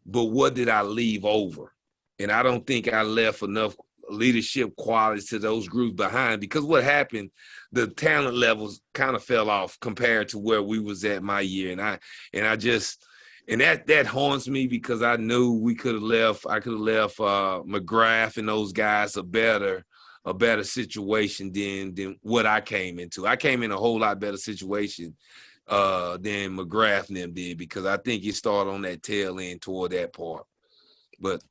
but what did I leave over? And I don't think I left enough leadership qualities to those groups behind, because what happened, the talent levels kind of fell off compared to where we was at my year. And that haunts me, because I knew I could have left McRath and those guys a better situation than what I came into. I came in a whole lot better situation than McRath and them did, because I think it started on that tail end toward that part. But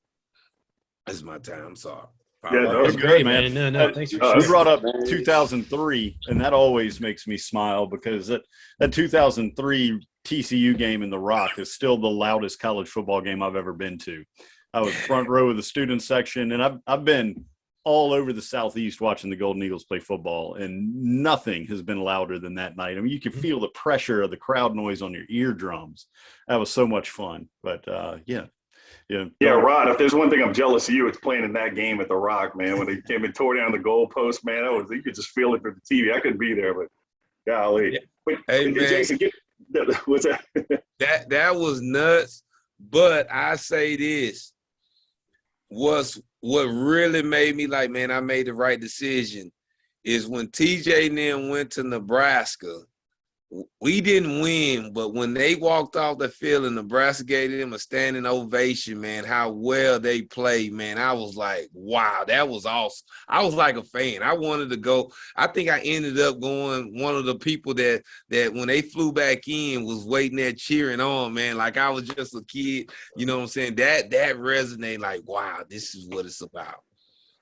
that's my time. I'm sorry. Yeah, That was Great, good, man. No, thanks for You sharing. brought up 2003, and that always makes me smile, because that 2003 TCU game in the Rock is still the loudest college football game I've ever been to. I was front row of the student section, and I've been all over the Southeast watching the Golden Eagles play football, and nothing has been louder than that night. I mean, you can feel the pressure of the crowd noise on your eardrums. That was so much fun. But yeah. Yeah, Rod, if there's one thing I'm jealous of you, it's playing in that game at the Rock, man. When they came and tore down the goalpost, man, you could just feel it through the TV. I couldn't be there, but golly. Yeah. But, Hey, man. Jason, what's that? That was nuts. But I say this, what really made me like, man, I made the right decision, is when TJ and them went to Nebraska. We didn't win, but when they walked off the field and Nebraska gave them a standing ovation, man, how well they played, man, I was like, wow, that was awesome. I was like a fan. I wanted to go. I think I ended up going one of the people that when they flew back in was waiting there cheering on, man, like I was just a kid, you know what I'm saying? That resonated, like, wow, this is what it's about.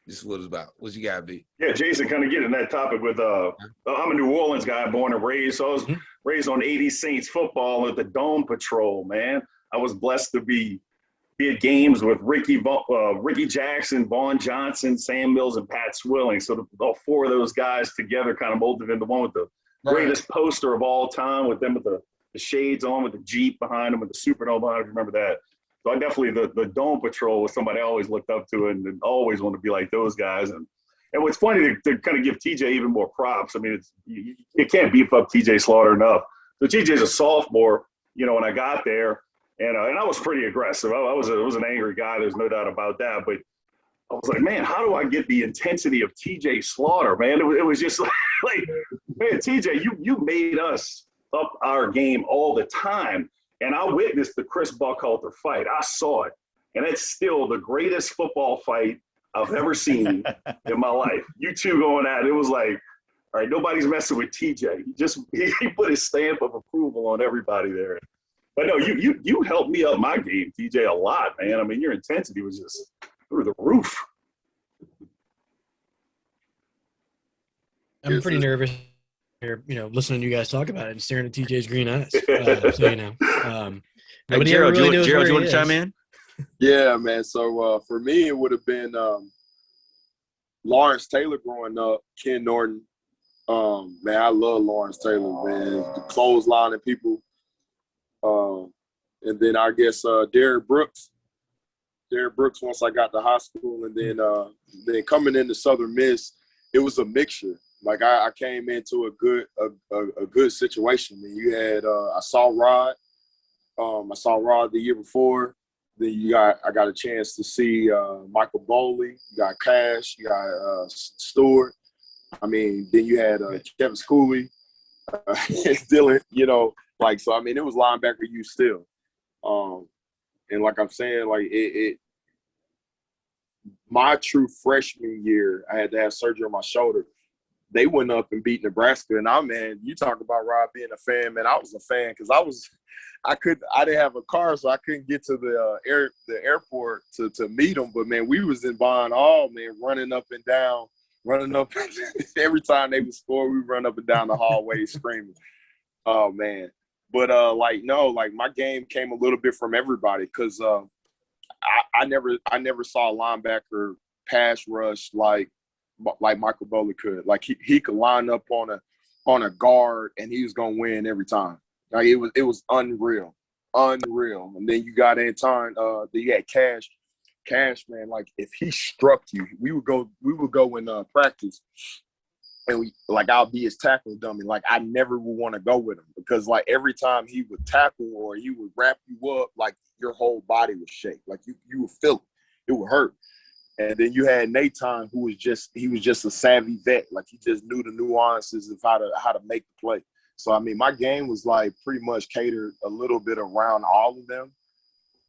This is what it's about. What you got, B? Yeah, Jason, kind of getting that topic with I'm a New Orleans guy, born and raised. So I was raised on 80 Saints football at the Dome Patrol, man. I was blessed to be at games with Ricky Jackson, Vaughn Johnson, Sam Mills, and Pat Swilling. So all four of those guys together kind of molded into one with the greatest poster of all time, with them with the shades on, with the Jeep behind them, with the Supernova behind them. Remember that? So I definitely, the Dome Patrol was somebody I always looked up to and always wanted to be like those guys. And what's funny to kind of give TJ even more props. I mean, you can't beef up TJ Slaughter enough. So TJ's a sophomore, when I got there, and I was pretty aggressive. I was an angry guy. There's no doubt about that. But I was like, man, how do I get the intensity of TJ Slaughter, man? It was just like, man, TJ, you made us up our game all the time. And I witnessed the Chris Buckhalter fight. I saw it. And it's still the greatest football fight I've ever seen in my life. You two going at it. It was like, all right, nobody's messing with TJ. He put his stamp of approval on everybody there. But no, you helped me up my game, TJ, a lot, man. I mean, your intensity was just through the roof. I'm pretty nervous here, listening to you guys talk about it and staring at TJ's green eyes. Hey, Gerald, do you want to chime in? Yeah, man. So for me, it would have been Lawrence Taylor growing up, Ken Norton. Man, I love Lawrence Taylor, man. The clotheslining people. And then I guess Derrick Brooks. Derrick Brooks once I got to high school, and then coming into Southern Miss, it was a mixture. Like I came into a good situation. I mean, you had I saw Rod the year before. Then I got a chance to see Michael Bowley. You got Cash. You got Stewart. I mean, then you had Kevin Schooley, Dylan. So I mean, it was linebacker you still. And like I'm saying, like it my true freshman year, I had to have surgery on my shoulder. They went up and beat Nebraska, and you talk about Rob being a fan, man. I was a fan because I didn't have a car, so I couldn't get to the airport to meet them. But man, we was in Bond Hall, man, running up every time they would score, we run up and down the hallway screaming. Oh man. But my game came a little bit from everybody because I never saw a linebacker pass rush like Michael Bowley could. Like he could line up on a guard and he was gonna win every time. Like it was unreal. And then you got Anton, then you had Cash Cash, man, like if he struck you, we would go in practice, and I'll be his tackling dummy. Like I never would want to go with him because like every time he would tackle or he would wrap you up, like your whole body would shake. Like you would feel it. It would hurt. And then you had Nathan, who was just a savvy vet. Like he just knew the nuances of how to make the play. So I mean, my game was like pretty much catered a little bit around all of them.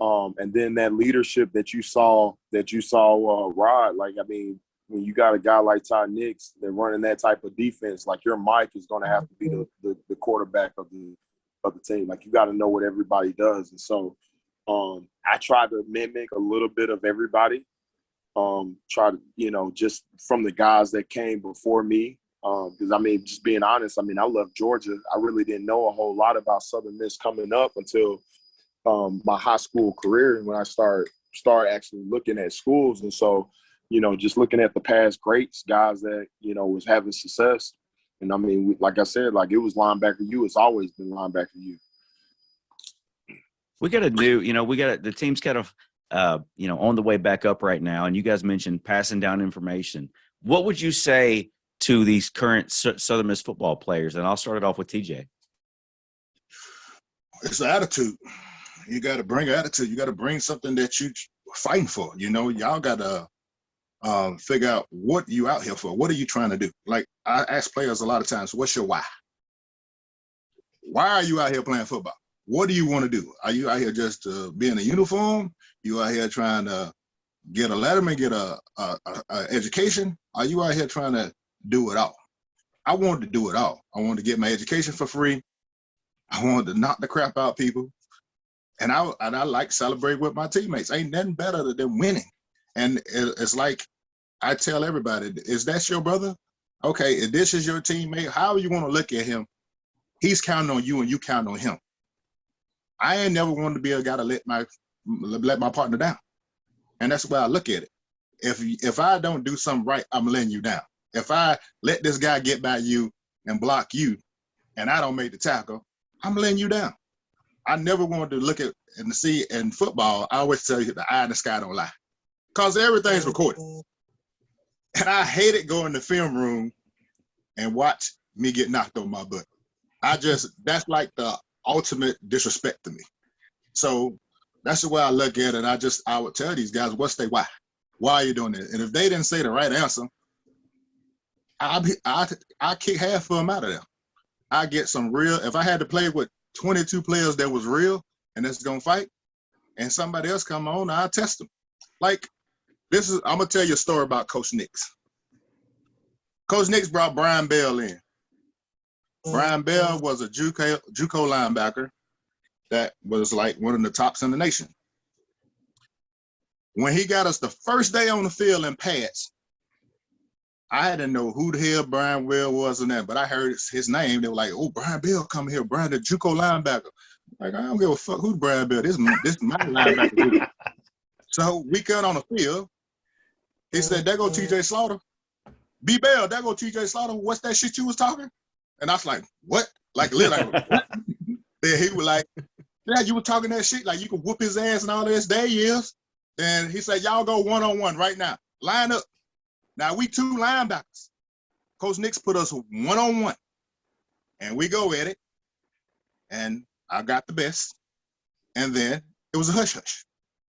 And then that leadership that you saw Rod, like, I mean, when you got a guy like Ty Nix that running that type of defense, like your Mike is going to have to be the quarterback of the team. Like you got to know what everybody does. And so I tried to mimic a little bit of everybody. Try to, just from the guys that came before me. Because I mean, just being honest, I mean, I love Georgia. I really didn't know a whole lot about Southern Miss coming up until my high school career, when I start actually looking at schools. And so, just looking at the past greats, guys that, was having success. And I mean, like I said, like it was linebacker U. It's always been linebacker U. We got to do, the team's kind of, on the way back up right now. And you guys mentioned passing down information. What would you say to these current Southern Miss football players? And I'll start it off with TJ. It's the attitude. You got to bring attitude. You got to bring something that you're fighting for. Y'all got to figure out what you out here for. What are you trying to do? Like I ask players a lot of times, what's your why? Why are you out here playing football? What do you want to do? Are you out here just to be in a uniform? You out here trying to get a letterman, get a education? Are you out here trying to do it all? I wanted to do it all. I wanted to get my education for free. I wanted to knock the crap out people. And I like celebrate with my teammates. Ain't nothing better than winning. And it's like I tell everybody, is that your brother? Okay, if this is your teammate, how you want to look at him? He's counting on you and you count on him. I ain't never wanted to be a guy to let my partner down. And that's the way I look at it. If I don't do something right, I'm letting you down. If I let this guy get by you and block you and I don't make the tackle, I'm letting you down. I never wanted to look at and see in football, I always tell you the eye in the sky don't lie. Because everything's recorded. And I hated going to the film room and watch me get knocked on my butt. That's like the ultimate disrespect to me. So that's the way I look at it. I would tell these guys, what's their why? Why are you doing it? And if they didn't say the right answer, I kick half of them out of there. I get some real, if I had to play with 22 players that was real and that's gonna fight, and somebody else come on, I'll test them. Like I'm gonna tell you a story about Coach Nix. Coach Nix brought Brian Bell in. Brian Bell was a JUCO linebacker that was like one of the tops in the nation. When he got us the first day on the field in pads, I didn't know who the hell Brian Bell was and that, but I heard his name. They were like, "Oh, Brian Bell come here, Brian the JUCO linebacker." Like, I don't give a fuck who Brian Bell. This is my linebacker. So we got on the field. He said, "There go T.J. Slaughter." B. Bell, there go T.J. Slaughter. What's that shit you was talking? And I was like, "What?" Like, literally, what? Then he was like, "Yeah, you were talking that shit. Like, you could whoop his ass and all this." There he is. Then he said, "Y'all go one-on-one right now. Line up." Now, we two linebackers. Coach Nix put us one-on-one. And we go at it. And I got the best. And then it was a hush-hush.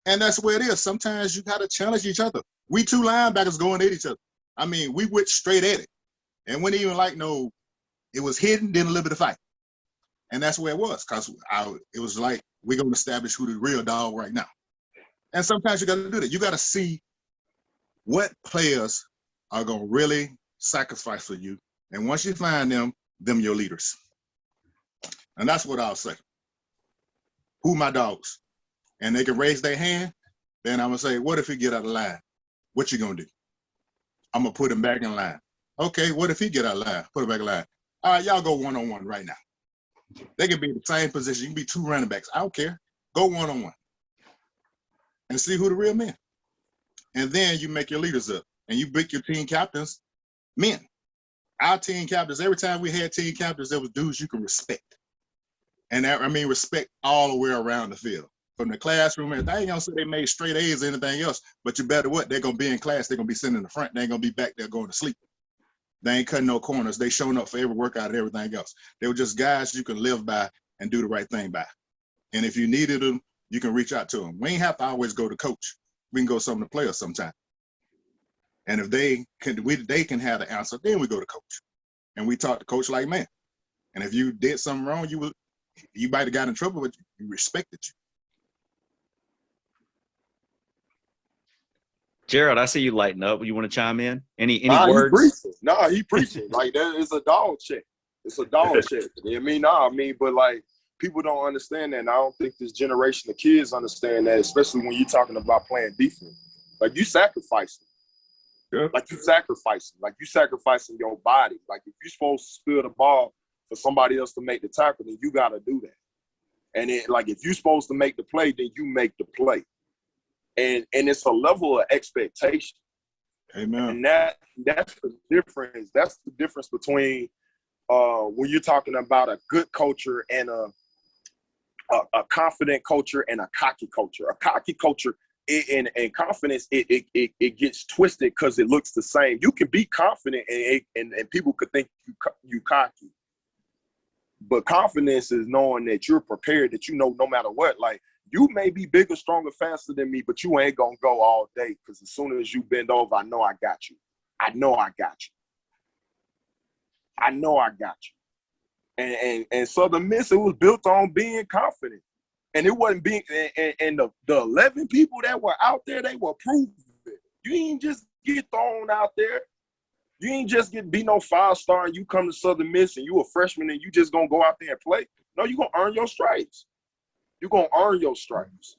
And that's where it is. Sometimes you got to challenge each other. We two linebackers going at each other. I mean, we went straight at it. And when even like, no, it was hidden, then a little bit of fight. And that's where it was. Because it was like, we're going to establish who the real dog right now. And sometimes you got to do that. You got to see what players are going to really sacrifice for you. And once you find them your leaders. And that's what I'll say. Who my dogs? And they can raise their hand. Then I'm going to say, what if he get out of line? What you going to do? I'm going to put him back in line. Okay, what if he get out of line? Put him back in line. All right, y'all go one-on-one right now. They can be in the same position. You can be two running backs. I don't care. Go one-on-one. And see who the real men. And then you make your leaders up. And you pick your team captains, men. Our team captains, every time we had team captains, there was dudes you can respect. And that, respect all the way around the field. from the classroom. And they ain't gonna say they made straight A's or anything else, but you better what? They're gonna be in class. They're gonna be sitting in the front. They ain't gonna be back there going to sleep. They ain't cutting no corners. They showing up for every workout and everything else. They were just guys you can live by and do the right thing by. And if you needed them, you can reach out to them. We ain't have to always go to coach. We can go some of the players sometime. And if they can have the answer, then we go to coach. And we talk to coach like, man. And if you did something wrong, you might have got in trouble, but you respected you. Gerald, I see you lighting up. You want to chime in? Any words? He preaching. Like, that is a dog check. It's a dog check. But like, people don't understand that. And I don't think this generation of kids understand that, especially when you're talking about playing defense. Like, you sacrificing. Yeah. Like, you sacrificing your body. Like, if you're supposed to spill the ball for somebody else to make the tackle, then you got to do that. And if you're supposed to make the play, then you make the play. And it's a level of expectation. Amen. And that's the difference. That's the difference between when you're talking about a good culture and a confident culture and a cocky culture. A cocky culture and confidence, it gets twisted because it looks the same. You can be confident and people could think you cocky. But confidence is knowing that you're prepared, that you know no matter what. Like, you may be bigger, stronger, faster than me, but you ain't going to go all day because as soon as you bend over, I know I got you. I know I got you. I know I got you. And Southern Miss, it was built on being confident. And it wasn't being – and the 11 people that were out there, they were proving it. You ain't just get thrown out there. You ain't just be no 5-star and you come to Southern Miss and you a freshman and you just going to go out there and play. No, you're going to earn your stripes. You're going to earn your stripes.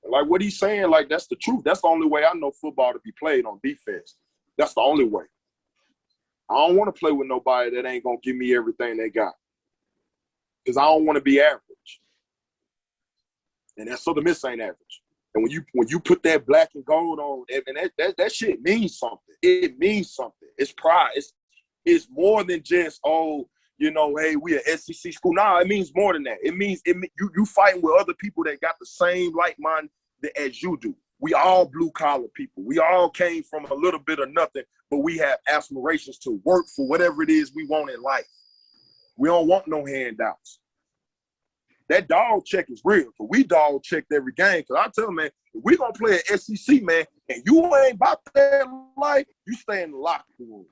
Like what he's saying, like, that's the truth. That's the only way I know football to be played on defense. That's the only way. I don't want to play with nobody that ain't going to give me everything they got. Because I don't want to be average. And that's Southern Miss ain't average. And when you put that black and gold on, and that shit means something. It means something. It's pride. It's more than just, hey, we an SEC school. Nah, it means more than that. It means you fighting with other people that got the same like mind as you do. We all blue collar people. We all came from a little bit of nothing, but we have aspirations to work for whatever it is we want in life. We don't want no handouts. That dog check is real, but we dog checked every game. Because I tell them, man, if we going to play an SEC, man, and you ain't about that life, you stay in the locker room.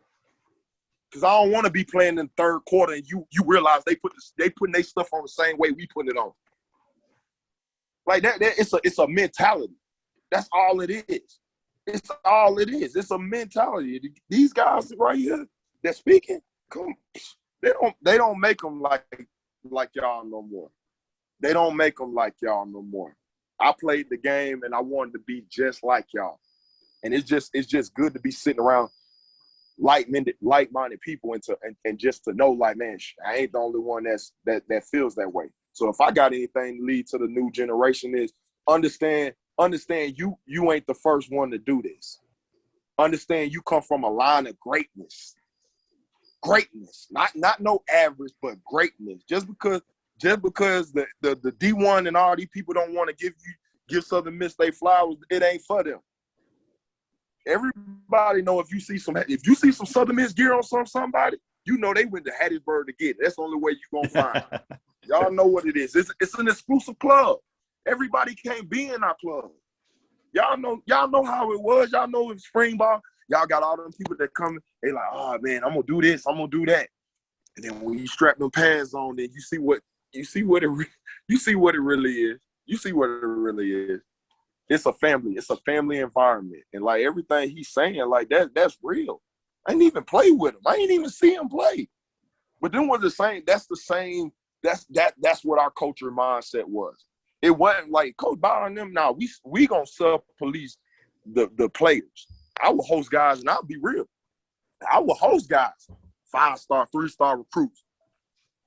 Because I don't want to be playing in the third quarter and you realize they putting their stuff on the same way we putting it on. Like that it's a mentality. That's all it is. It's all it is. It's a mentality. These guys right here that speaking, they don't make them like y'all no more. They don't make them like y'all no more. I played the game and I wanted to be just like y'all. And it's just good to be sitting around like-minded people and just to know, like, man, I ain't the only one that feels that way. So if I got anything to lead to the new generation is understand you ain't the first one to do this. Understand you come from a line of greatness. Greatness. Not no average, but greatness. Just because the D1 and all these people don't want to give Southern Miss they flowers, it ain't for them. Everybody know if you see some Southern Miss gear on somebody, you know they went to Hattiesburg to get it. That's the only way you gonna find it. Y'all know what it is. It's an exclusive club. Everybody can't be in our club. Y'all know how it was. Y'all know in spring ball, y'all got all them people that come. They like, oh man, I'm gonna do this. I'm gonna do that. And then when you strap them pads on, then you see what it really is. You see what it really is. It's a family. It's a family environment. And like everything he's saying, like that's real. I didn't even play with him. I didn't even see him play. But then was the same. That's the same. That's what our culture mindset was. It wasn't like Coach Byron and them. Now we gonna self-police the players. I will host guys, and I'll be real. I will host guys, 5-star, 3-star recruits.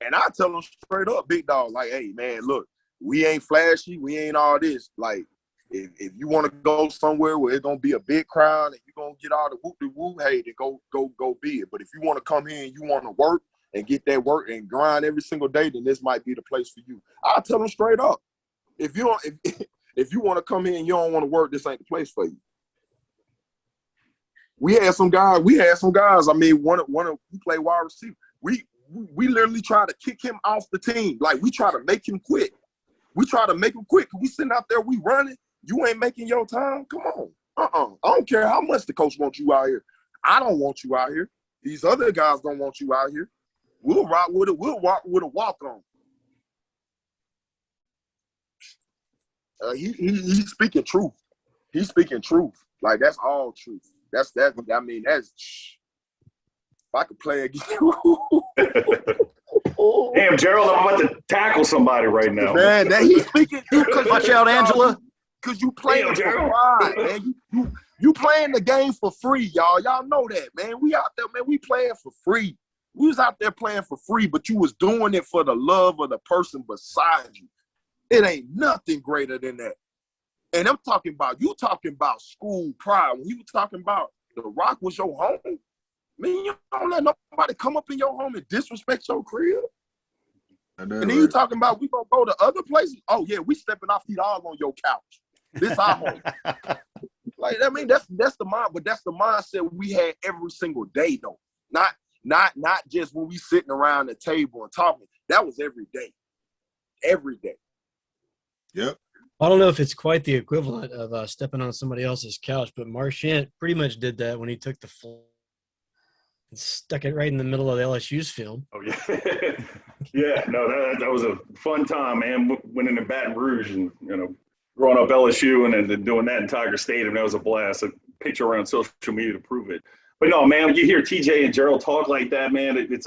And I tell them straight up, big dog, like, hey, man, look, we ain't flashy. We ain't all this. Like, if you want to go somewhere where it's going to be a big crowd and you're going to get all the whoop-de-whoop, hey, then go be it. But if you want to come here and you want to work and get that work and grind every single day, then this might be the place for you. I'll tell them straight up. if you don't, if you want to come here and you don't want to work, this ain't the place for you. We had some guys. I mean, one of we play wide receiver. We literally try to kick him off the team. Like, we try to make him quit. We try to make him quit. We sitting out there, we running. You ain't making your time. Come on. I don't care how much the coach wants you out here. I don't want you out here. These other guys don't want you out here. We'll rock with it. We'll walk with a walk-on. He's speaking truth. He's speaking truth. Like, that's all truth. That's if I could play again. Damn, Gerald, I'm about to tackle somebody right now. Man, that he's speaking. Watch out, Angela. Because you playing for pride, man. You playing the game for free, y'all. Y'all know that, man. We out there, man. We playing for free. We was out there playing for free, but you was doing it for the love of the person beside you. It ain't nothing greater than that. And I'm talking about, you talking about school pride. When you talking about the Rock was your home, man, you don't let nobody come up in your home and disrespect your crib. And then you talking about we gonna go to other places. Oh yeah, we stepping our feet all on your couch. This our home. Like, I mean, that's the mind, but that's the mindset we had every single day, though. Not just when we sitting around the table and talking. That was every day. Every day. Yep. I don't know if it's quite the equivalent of stepping on somebody else's couch, but Marchant pretty much did that when he took the full and stuck it right in the middle of the LSU's field. Oh, yeah. Yeah, no, that was a fun time, man, winning in Baton Rouge and, growing up LSU and then doing that in Tiger Stadium. That was a blast. A picture around social media to prove it. But no, man, when you hear TJ and Gerald talk like that, man, it's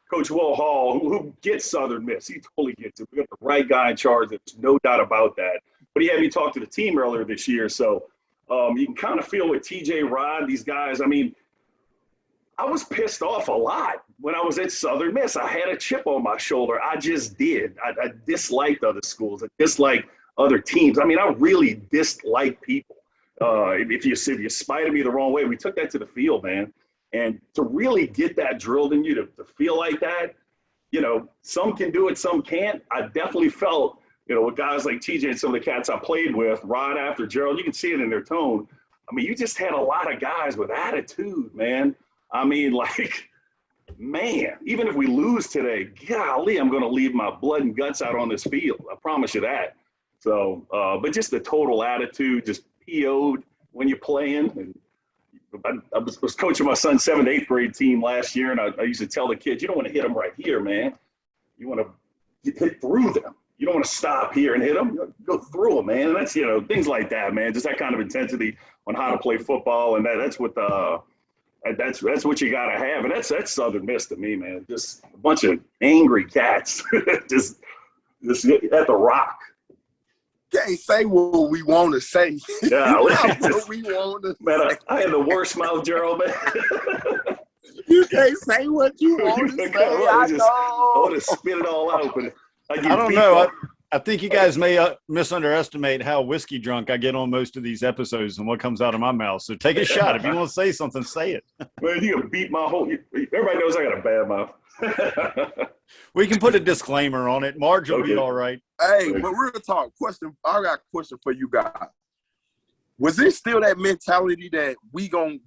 Coach Will Hall, who gets Southern Miss. He totally gets it. We got the right guy in charge. There's no doubt about that. But he had me talk to the team earlier this year. So you can kind of feel with TJ, Rod, these guys. I mean, I was pissed off a lot when I was at Southern Miss. I had a chip on my shoulder. I just did. I disliked other schools. I disliked other teams. I mean, I really dislike people. If you spited me the wrong way, we took that to the field, man. And to really get that drilled in you to feel like that, some can do it, some can't. I definitely felt, with guys like TJ and some of the cats I played with, Rod after Gerald, you can see it in their tone. I mean, you just had a lot of guys with attitude, man. I mean, man, even if we lose today, golly, I'm going to leave my blood and guts out on this field. I promise you that. So, but just the total attitude, just PO'd when you're playing. And I was coaching my son's 7th, 8th grade team last year, and I used to tell the kids, you don't want to hit them right here, man. You want to hit through them. You don't want to stop here and hit them. Go through them, man. And that's, things like that, man. Just that kind of intensity on how to play football, and that's what that's what you got to have. And that's Southern Miss to me, man. Just a bunch of angry cats just at the Rock. Can't say what we want to say. Yeah, what we want to man, say. I had the worst mouth, Gerald, man. You can't say what you want to say. I want to spit it all out. But I don't know. I think you guys may misunderestimate how whiskey drunk I get on most of these episodes and what comes out of my mouth. So take a shot. If you want to say something, say it. Man, you can beat my whole – everybody knows I got a bad mouth. We can put a disclaimer on it. Marge will be all right. Hey, but real talk. I got a question for you guys. Was it still that mentality that we gonna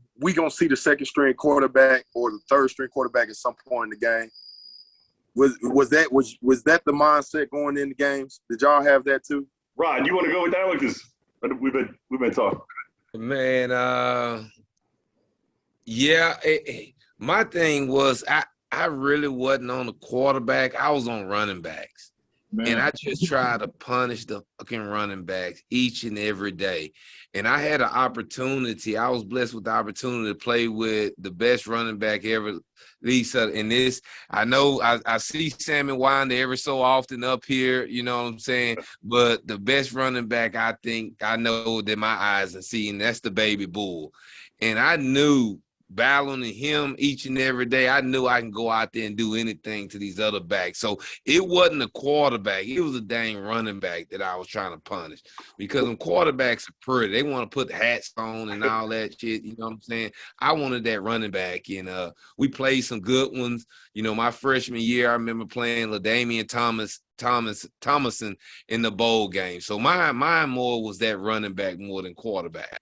see the second string quarterback or the third string quarterback at some point in the game? Was that the mindset going into games? Did y'all have that too? Rod, you want to go with that one? Because we've been talking. Man, yeah. My thing was I really wasn't on the quarterback. I was on running backs. Man. And I just try to punish the fucking running backs each and every day. And I had an opportunity. I was blessed with the opportunity to play with the best running back ever. Lisa, in this, I know I see Sammy Winder every so often up here, you know what I'm saying? But the best running back I know that my eyes are seeing, that's the Baby Bull. And I knew battling him each and every day, I knew I can go out there and do anything to these other backs. So it wasn't a quarterback. It was a dang running back that I was trying to punish, because them quarterbacks are pretty. They want to put hats on and all that shit. You know what I'm saying? I wanted that running back. And we played some good ones. You know, my freshman year, I remember playing LaDainian Thomason in the bowl game. So mine more was that running back more than quarterback.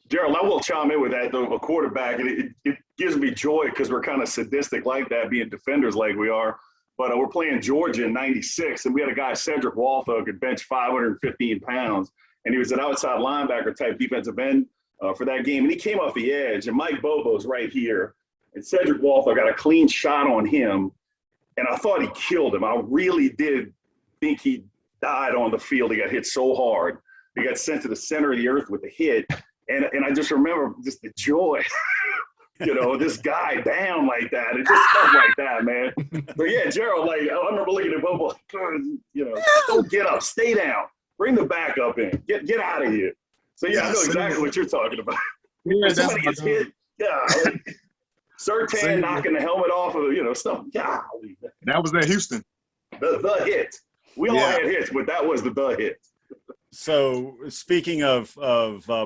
Gerald, I will chime in with that, though, a quarterback, and it gives me joy because we're kind of sadistic like that, being defenders like we are. But we're playing Georgia in '96, and we had a guy, Cedric Waltho, could bench 515 pounds, and he was an outside linebacker type defensive end for that game. And he came off the edge, and Mike Bobo's right here, and Cedric Waltho got a clean shot on him, and I thought he killed him. I really did think he died on the field. He got hit so hard. He got sent to the center of the earth with a hit. And I just remember just the joy, you know, this guy down like that. And just stuff like that, man. But yeah, Gerald, like, I remember looking at Bobo, like, you know, don't get up, stay down, bring the backup in, get out of here. So yeah, I know exactly what you're talking about. Yeah, when somebody gets hit, yeah, like, Sertan knocking the helmet off of, you know, stuff. Yeah, that was at Houston. The hit. We all had hits, but that was the hit. So speaking of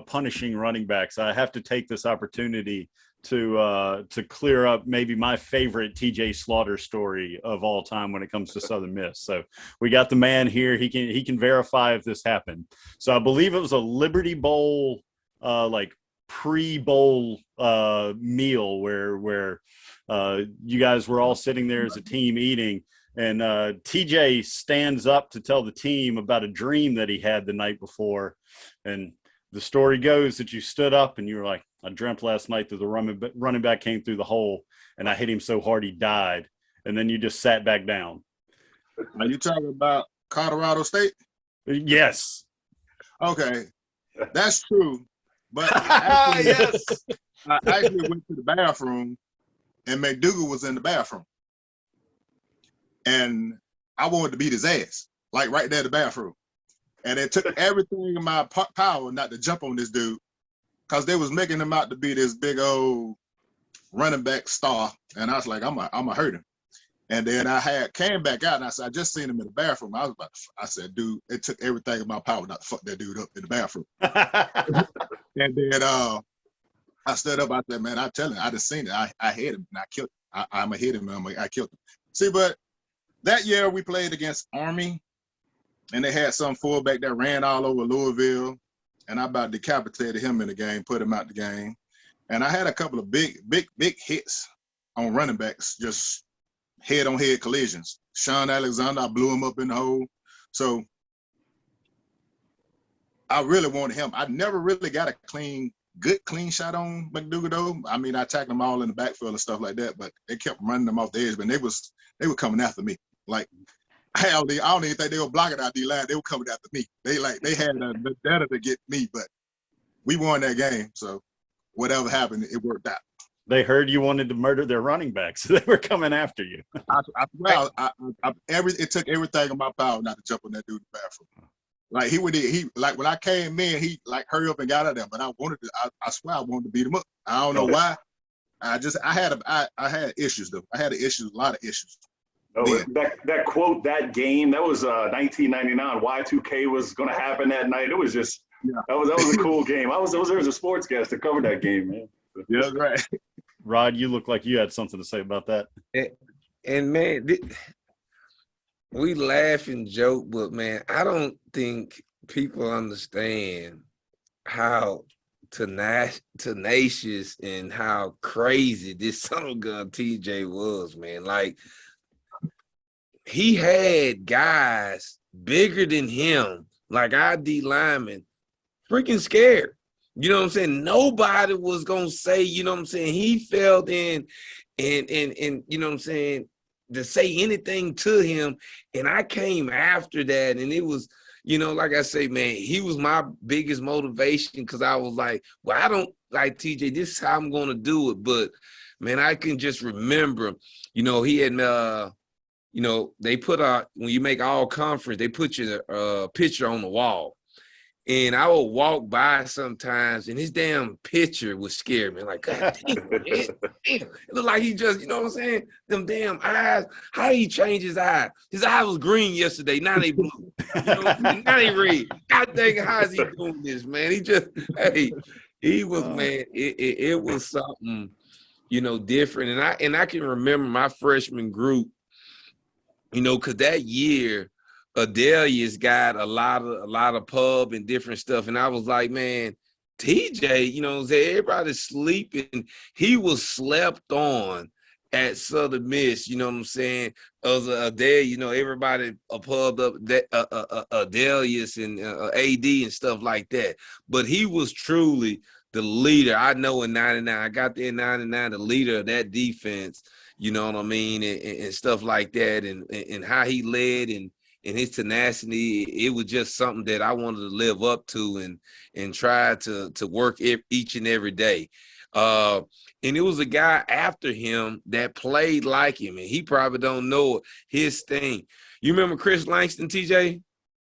punishing running backs, I have to take this opportunity to clear up maybe my favorite T.J. Slaughter story of all time when it comes to Southern Miss. So we got the man here. He can verify if this happened. So I believe it was a Liberty Bowl, like pre-bowl meal where you guys were all sitting there as a team eating. And TJ stands up to tell the team about a dream that he had the night before. And the story goes that you stood up and you were like, I dreamt last night that the running back came through the hole and I hit him so hard he died. And then you just sat back down. Are you talking about Colorado State? Yes. Okay. That's true. But actually, yes. I actually went to the bathroom and McDougal was in the bathroom. And I wanted to beat his ass, like right there in the bathroom. And it took everything in my power not to jump on this dude, because they was making him out to be this big old running back star. And I was like, I'm gonna hurt him. And then I came back out and I said, I just seen him in the bathroom. I said, dude, it took everything in my power not to fuck that dude up in the bathroom. And then I stood up. I said, man, I tell him, I just seen it. I hit him and I killed him. I'm gonna hit him and I killed him. See, but that year we played against Army, and they had some fullback that ran all over Louisville, and I about decapitated him in the game, put him out the game. And I had a couple of big hits on running backs, just head-on-head collisions. Sean Alexander, I blew him up in the hole. So I really wanted him. I never really got a good clean shot on McDougal though. I mean, I tackled them all in the backfield and stuff like that, but they kept running them off the edge, but they were coming after me. Like, I don't even think they were blocking out the line. They were coming after me. They had the data to get me, but we won that game. So whatever happened, it worked out. They heard you wanted to murder their running backs, so they were coming after you. It took everything in my power not to jump on that dude in the bathroom. Like he like when I came in, he like hurry up and got out of there. But I swear I wanted to beat him up. I don't know why. I had issues though. I had a lot of issues. Oh, that quote, that game, that was 1999. Y2K was going to happen that night. It was just that was a cool game. There was a sports guest to cover that game, man. Yeah, that's right. Rod, you look like you had something to say about that. And man, we laugh and joke, but man, I don't think people understand how tenacious and how crazy this son of gun TJ was, man. Like, he had guys bigger than him, like our D linemen, freaking scared. You know what I'm saying? Nobody was gonna say, you know what I'm saying? He felt in and you know what I'm saying, to say anything to him. And I came after that, and it was, you know, like I say, man, he was my biggest motivation, because I was like, well, I don't like TJ, this is how I'm gonna do it. But man, I can just remember, you know, he had you know, they put when you make all conference, they put your picture on the wall. And I would walk by sometimes, and his damn picture would scare me. Like, God damn, man. It looked like he just, you know what I'm saying? Them damn eyes. How he changed his eyes? His eyes was green yesterday. Now they blue. You know what I'm saying? Now they red. God dang, how is he doing this, man? He just, hey, he was, man, it was something, you know, different. And I can remember my freshman group, you know, because that year, Adelia's got a lot of pub and different stuff. And I was like, man, TJ, you know what I'm saying? Everybody's sleeping. He was slept on at Southern Miss, you know what I'm saying? As Adelia, you know, everybody pubbed up that Adelius and AD and stuff like that. But he was truly the leader. I know in 99, I got there in 99, the leader of that defense, you know what I mean? And stuff like that. And how he led and his tenacity, it was just something that I wanted to live up to and try to work each and every day. And it was a guy after him that played like him, and he probably don't know his thing. You remember Chris Langston, TJ?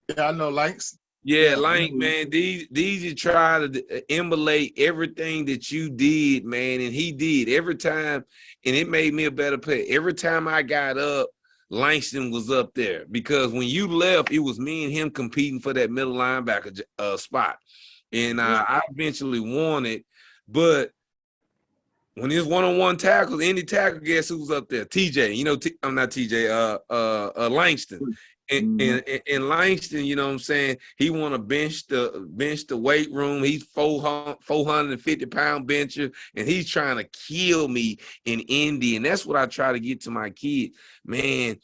Yeah, I know Langston. Yeah, Lang, man, these you try to emulate everything that you did, man, and he did every time, and it made me a better player. Every time I got up, Langston was up there because when you left, it was me and him competing for that middle linebacker spot. And I eventually won it. But when it's one-on-one tackles, any tackle, guess who's up there? TJ. You know, I'm not TJ, Langston. And Langston, you know what I'm saying? He want to bench the weight room. He's 450-pound bencher, and he's trying to kill me in Indy. And that's what I try to get to my kids. Man,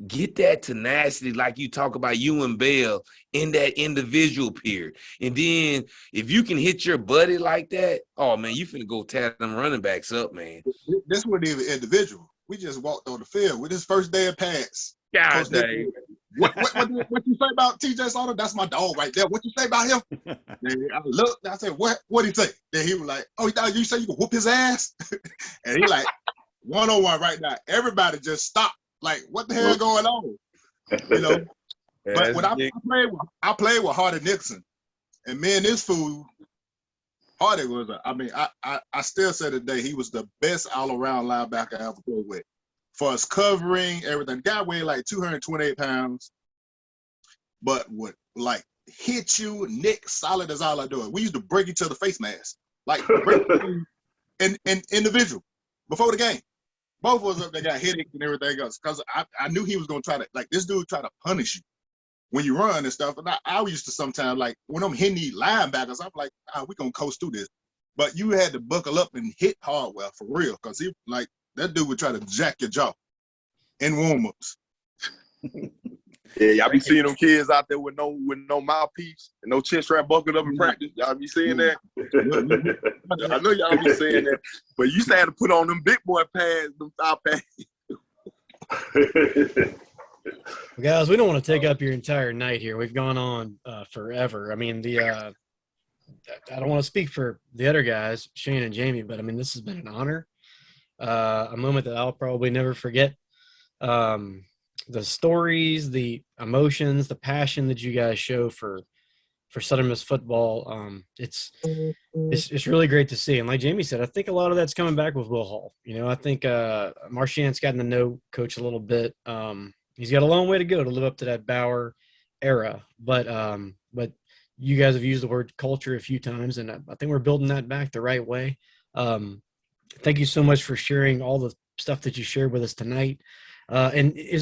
get that tenacity like you talk about you and Bell in that individual period. And then if you can hit your buddy like that, oh, man, you finna go tear them running backs up, man. This wasn't even individual. We just walked on the field with his first day of pads. God dang. What you say about TJ Slaughter? That's my dog right there. What you say about him? And I looked, I said, what'd he say? Then he was like, oh, you thought you say you could whoop his ass? And he like, 1-on-1 right now. Everybody just stopped. Like, what the hell going on? You know? But when I played with Hardy Nixon, and me and this fool, Hardy was, I still say today, he was the best all-around linebacker I ever played with. For us covering, everything. Guy weighed like 228 pounds, but would like hit you, neck solid as all I do. We used to break each other face masks, like and individual before the game. Both of us up there got headaches and everything else because I knew he was gonna try to, like, this dude try to punish you when you run and stuff. And I used to sometimes, like, when I'm hitting these linebackers, I'm like, we gonna coast through this. But you had to buckle up and hit hard, well, for real, because he, like, that dude would try to jack your jaw in warm-ups. Yeah, y'all be seeing them kids out there with no mouthpiece and no chin strap buckled up in practice. Y'all be seeing that? I know y'all be seeing that. But you used to have to put on them big boy pads, them thigh pads. Well, guys, we don't want to take up your entire night here. We've gone on forever. I mean, I don't want to speak for the other guys, Shane and Jamie, but I mean, this has been an honor. A moment that I'll probably never forget. The stories, the emotions, the passion that you guys show for Southern Miss football, it's really great to see. And like Jamie said, I think a lot of that's coming back with Will Hall. You know, I think Marchant's gotten to know Coach a little bit. He's got a long way to go to live up to that Bauer era, but you guys have used the word culture a few times, and I think we're building that back the right way. Thank you so much for sharing all the stuff that you shared with us tonight. And I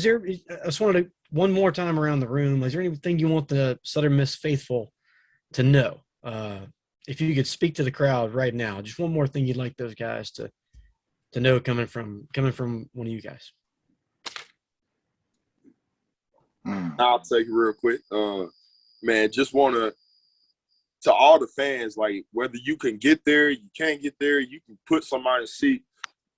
just wanted to, one more time around the room, is there anything you want the Southern Miss faithful to know? If you could speak to the crowd right now, just one more thing you'd like those guys to know coming from one of you guys. I'll take it real quick. Man, just want to all the fans, like, whether you can get there, you can't get there, you can put somebody in a seat,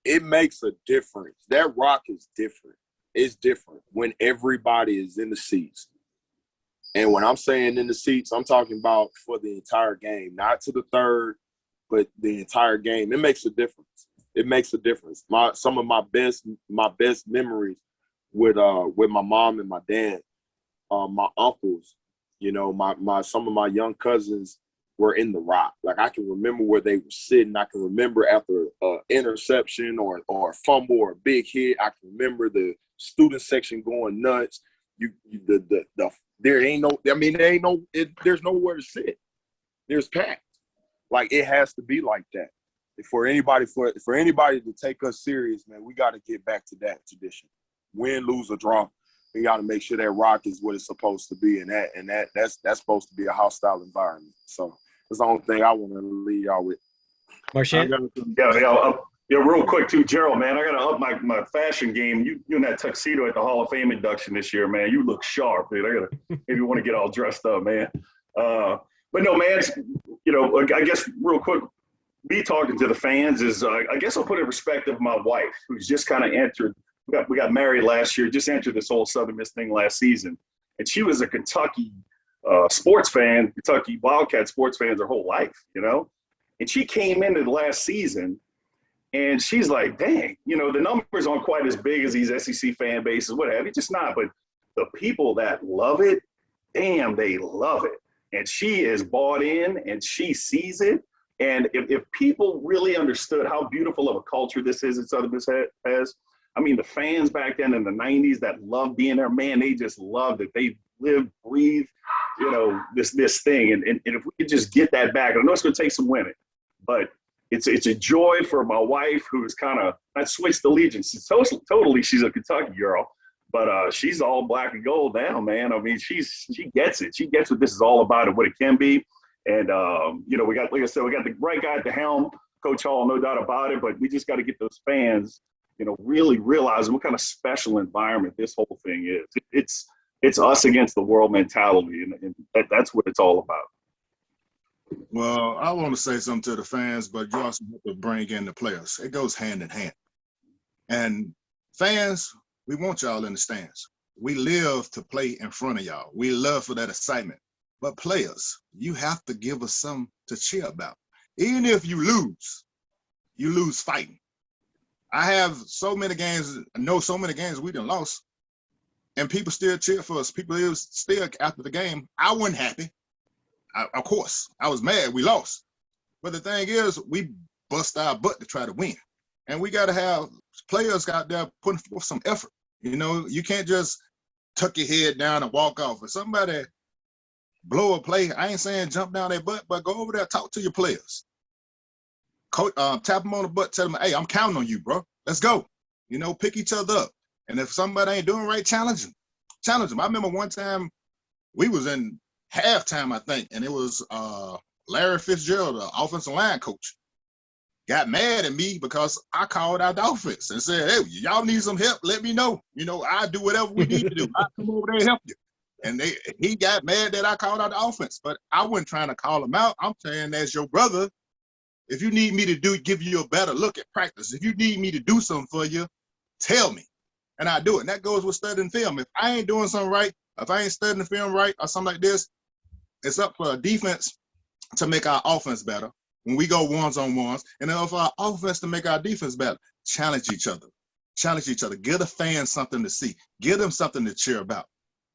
it makes a difference. That rock is different. It's different when everybody is in the seats. And when I'm saying in the seats, I'm talking about for the entire game, not to the third, but the entire game. It makes a difference. It makes a difference. Some of my best memories with my mom and my dad, my uncles, You know, some of my young cousins were in the rock. Like, I can remember where they were sitting. I can remember after an interception or a fumble or a big hit. I can remember the student section going nuts. There's nowhere to sit. There's packed. Like, it has to be like that. For anybody to take us serious, man, we got to get back to that tradition. Win, lose, or draw, we got to make sure that rock is what it's supposed to be, and that's supposed to be a hostile environment. So that's the only thing I want to leave y'all with. Marchant? Yeah, real quick too, Gerald, man. I gotta up my fashion game. You in that tuxedo at the Hall of Fame induction this year, man. You look sharp, dude. I gotta maybe want to get all dressed up, man. But no, man. I guess real quick, me talking to the fans is, I guess I'll put in perspective my wife, who's just kind of entered. We got married last year, just entered this whole Southern Miss thing last season, and she was a Kentucky sports fan, Kentucky Wildcat sports fans her whole life, And she came into the last season, and she's like, dang, the numbers aren't quite as big as these SEC fan bases, whatever. It's just not. But the people that love it, damn, they love it. And she is bought in, and she sees it. And if people really understood how beautiful of a culture this is that Southern Miss has, I mean, the fans back then in the 90s that loved being there, man, they just loved it. They lived, breathed, this thing. And if we could just get that back, I know it's going to take some winning, but it's a joy for my wife, who's kind of not switched allegiance. Totally, she's a Kentucky girl, but she's all black and gold now, man. I mean, she gets it. She gets what this is all about and what it can be. And we got, like I said, we got the right guy at the helm, Coach Hall, no doubt about it. But we just got to get those fans, really realizing what kind of special environment this whole thing is. It's us against the world mentality, and that's what it's all about. Well, I want to say something to the fans, but you also have to bring in the players. It goes hand in hand. And fans, we want y'all in the stands. We live to play in front of y'all. We love for that excitement. But players, you have to give us something to cheer about. Even if you lose fighting. I have so many games we done lost, and people still cheer for us. People still, after the game, I wasn't happy. Of course, I was mad we lost. But the thing is, we bust our butt to try to win. And we got to have players out there putting forth some effort. You can't just tuck your head down and walk off. If somebody blow a play, I ain't saying jump down their butt, but go over there, talk to your players. Coach, tap them on the butt, tell them, hey, I'm counting on you, bro. Let's go. Pick each other up. And if somebody ain't doing right, challenge them. I remember one time we was in halftime, I think, and it was Larry Fitzgerald, the offensive line coach, got mad at me because I called out the offense and said, hey, y'all need some help, let me know. I do whatever we need to do. I come over there and help you. And he got mad that I called out the offense, but I wasn't trying to call him out. I'm saying, as your brother, if you need me to give you a better look at practice, if you need me to do something for you, tell me, and I do it. And that goes with studying film. If I ain't doing something right, if I ain't studying the film right or something like this, it's up for a defense to make our offense better when we go ones-on-ones, and then for our offense to make our defense better. Challenge each other. Give the fans something to see. Give them something to cheer about.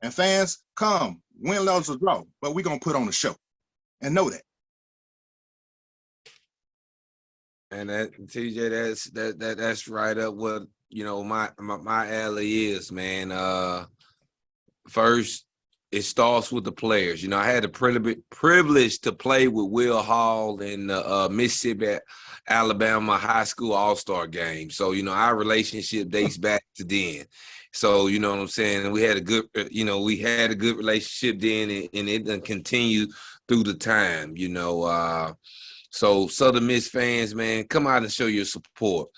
And fans, come, win, lose, or draw, but we're going to put on a show. And know that. And that, TJ, that's right up what, my alley is, man. First, it starts with the players. I had the privilege to play with Will Hall in the Mississippi, Alabama high school all-star game. So, our relationship dates back to then. So, you know what I'm saying? We had a good, good relationship then, and it done continued through the time, So Southern Miss fans, man, come out and show your support.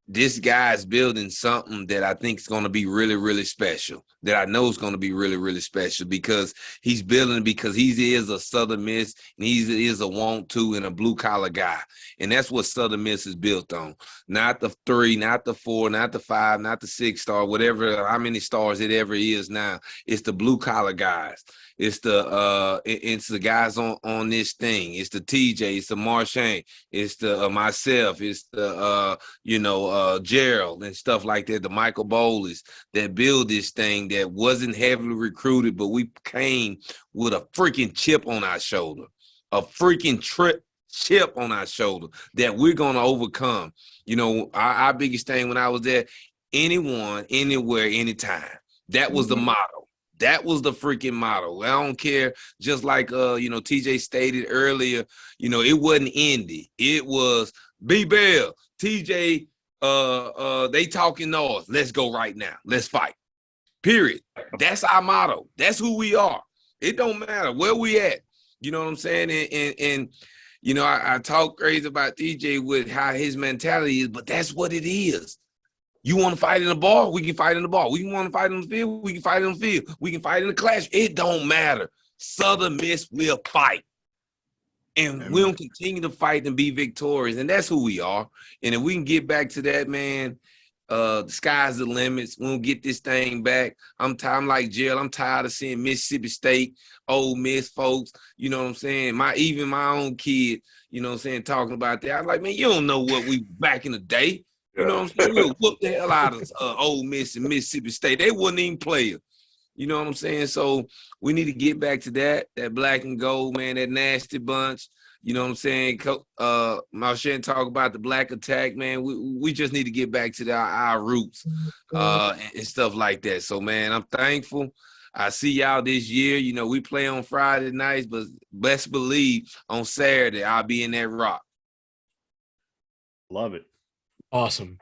This guy's building something that I think is going to be really, really special, that I know is going to be really, really special, because he's building, because he is a Southern Miss, and he is a want-to and a blue-collar guy. And that's what Southern Miss is built on. Not the 3, not the 4, not the 5, not the 6-star, whatever, how many stars it ever is now. It's the blue-collar guys. It's the guys on this thing. It's the TJ. It's the Marchant. It's the myself. It's the Gerald and stuff like that, the Michael Bowleys that build this thing that wasn't heavily recruited, but we came with a freaking chip on our shoulder, a freaking chip on our shoulder that we're going to overcome. You know, our biggest thing when I was there, anyone, anywhere, anytime. That was the motto. That was the freaking motto. I don't care. Just like, TJ stated earlier, it wasn't Indy. It was B-Bell, TJ, they talking noise. Let's go right now. Let's fight. Period. That's our motto. That's who we are. It don't matter where we at. You know what I'm saying? And I talk crazy about TJ with how his mentality is, but that's what it is. You want to fight in the bar? We can fight in the bar. We want to fight on the field? We can fight on the field. We can fight in the clash. It don't matter. Southern Miss will fight. And we'll continue to fight and be victorious. And that's who we are. And if we can get back to that, man, the sky's the limits. We'll get this thing back. I'm like Gerald. I'm tired of seeing Mississippi State, Ole Miss folks, you know what I'm saying? Even my own kid, you know what I'm saying, talking about that. I'm like, man, you don't know what we back in the day. You know what I'm saying? We'll whoop the hell out of Ole Miss and Mississippi State. They wouldn't even play it. You know what I'm saying? So we need to get back to that black and gold, man, that nasty bunch. You know what I'm saying? Marchant talk about the black attack, man. We just need to get back to our roots and stuff like that. So, man, I'm thankful. I see y'all this year. You know, we play on Friday nights, but best believe on Saturday I'll be in that rock. Love it. Awesome.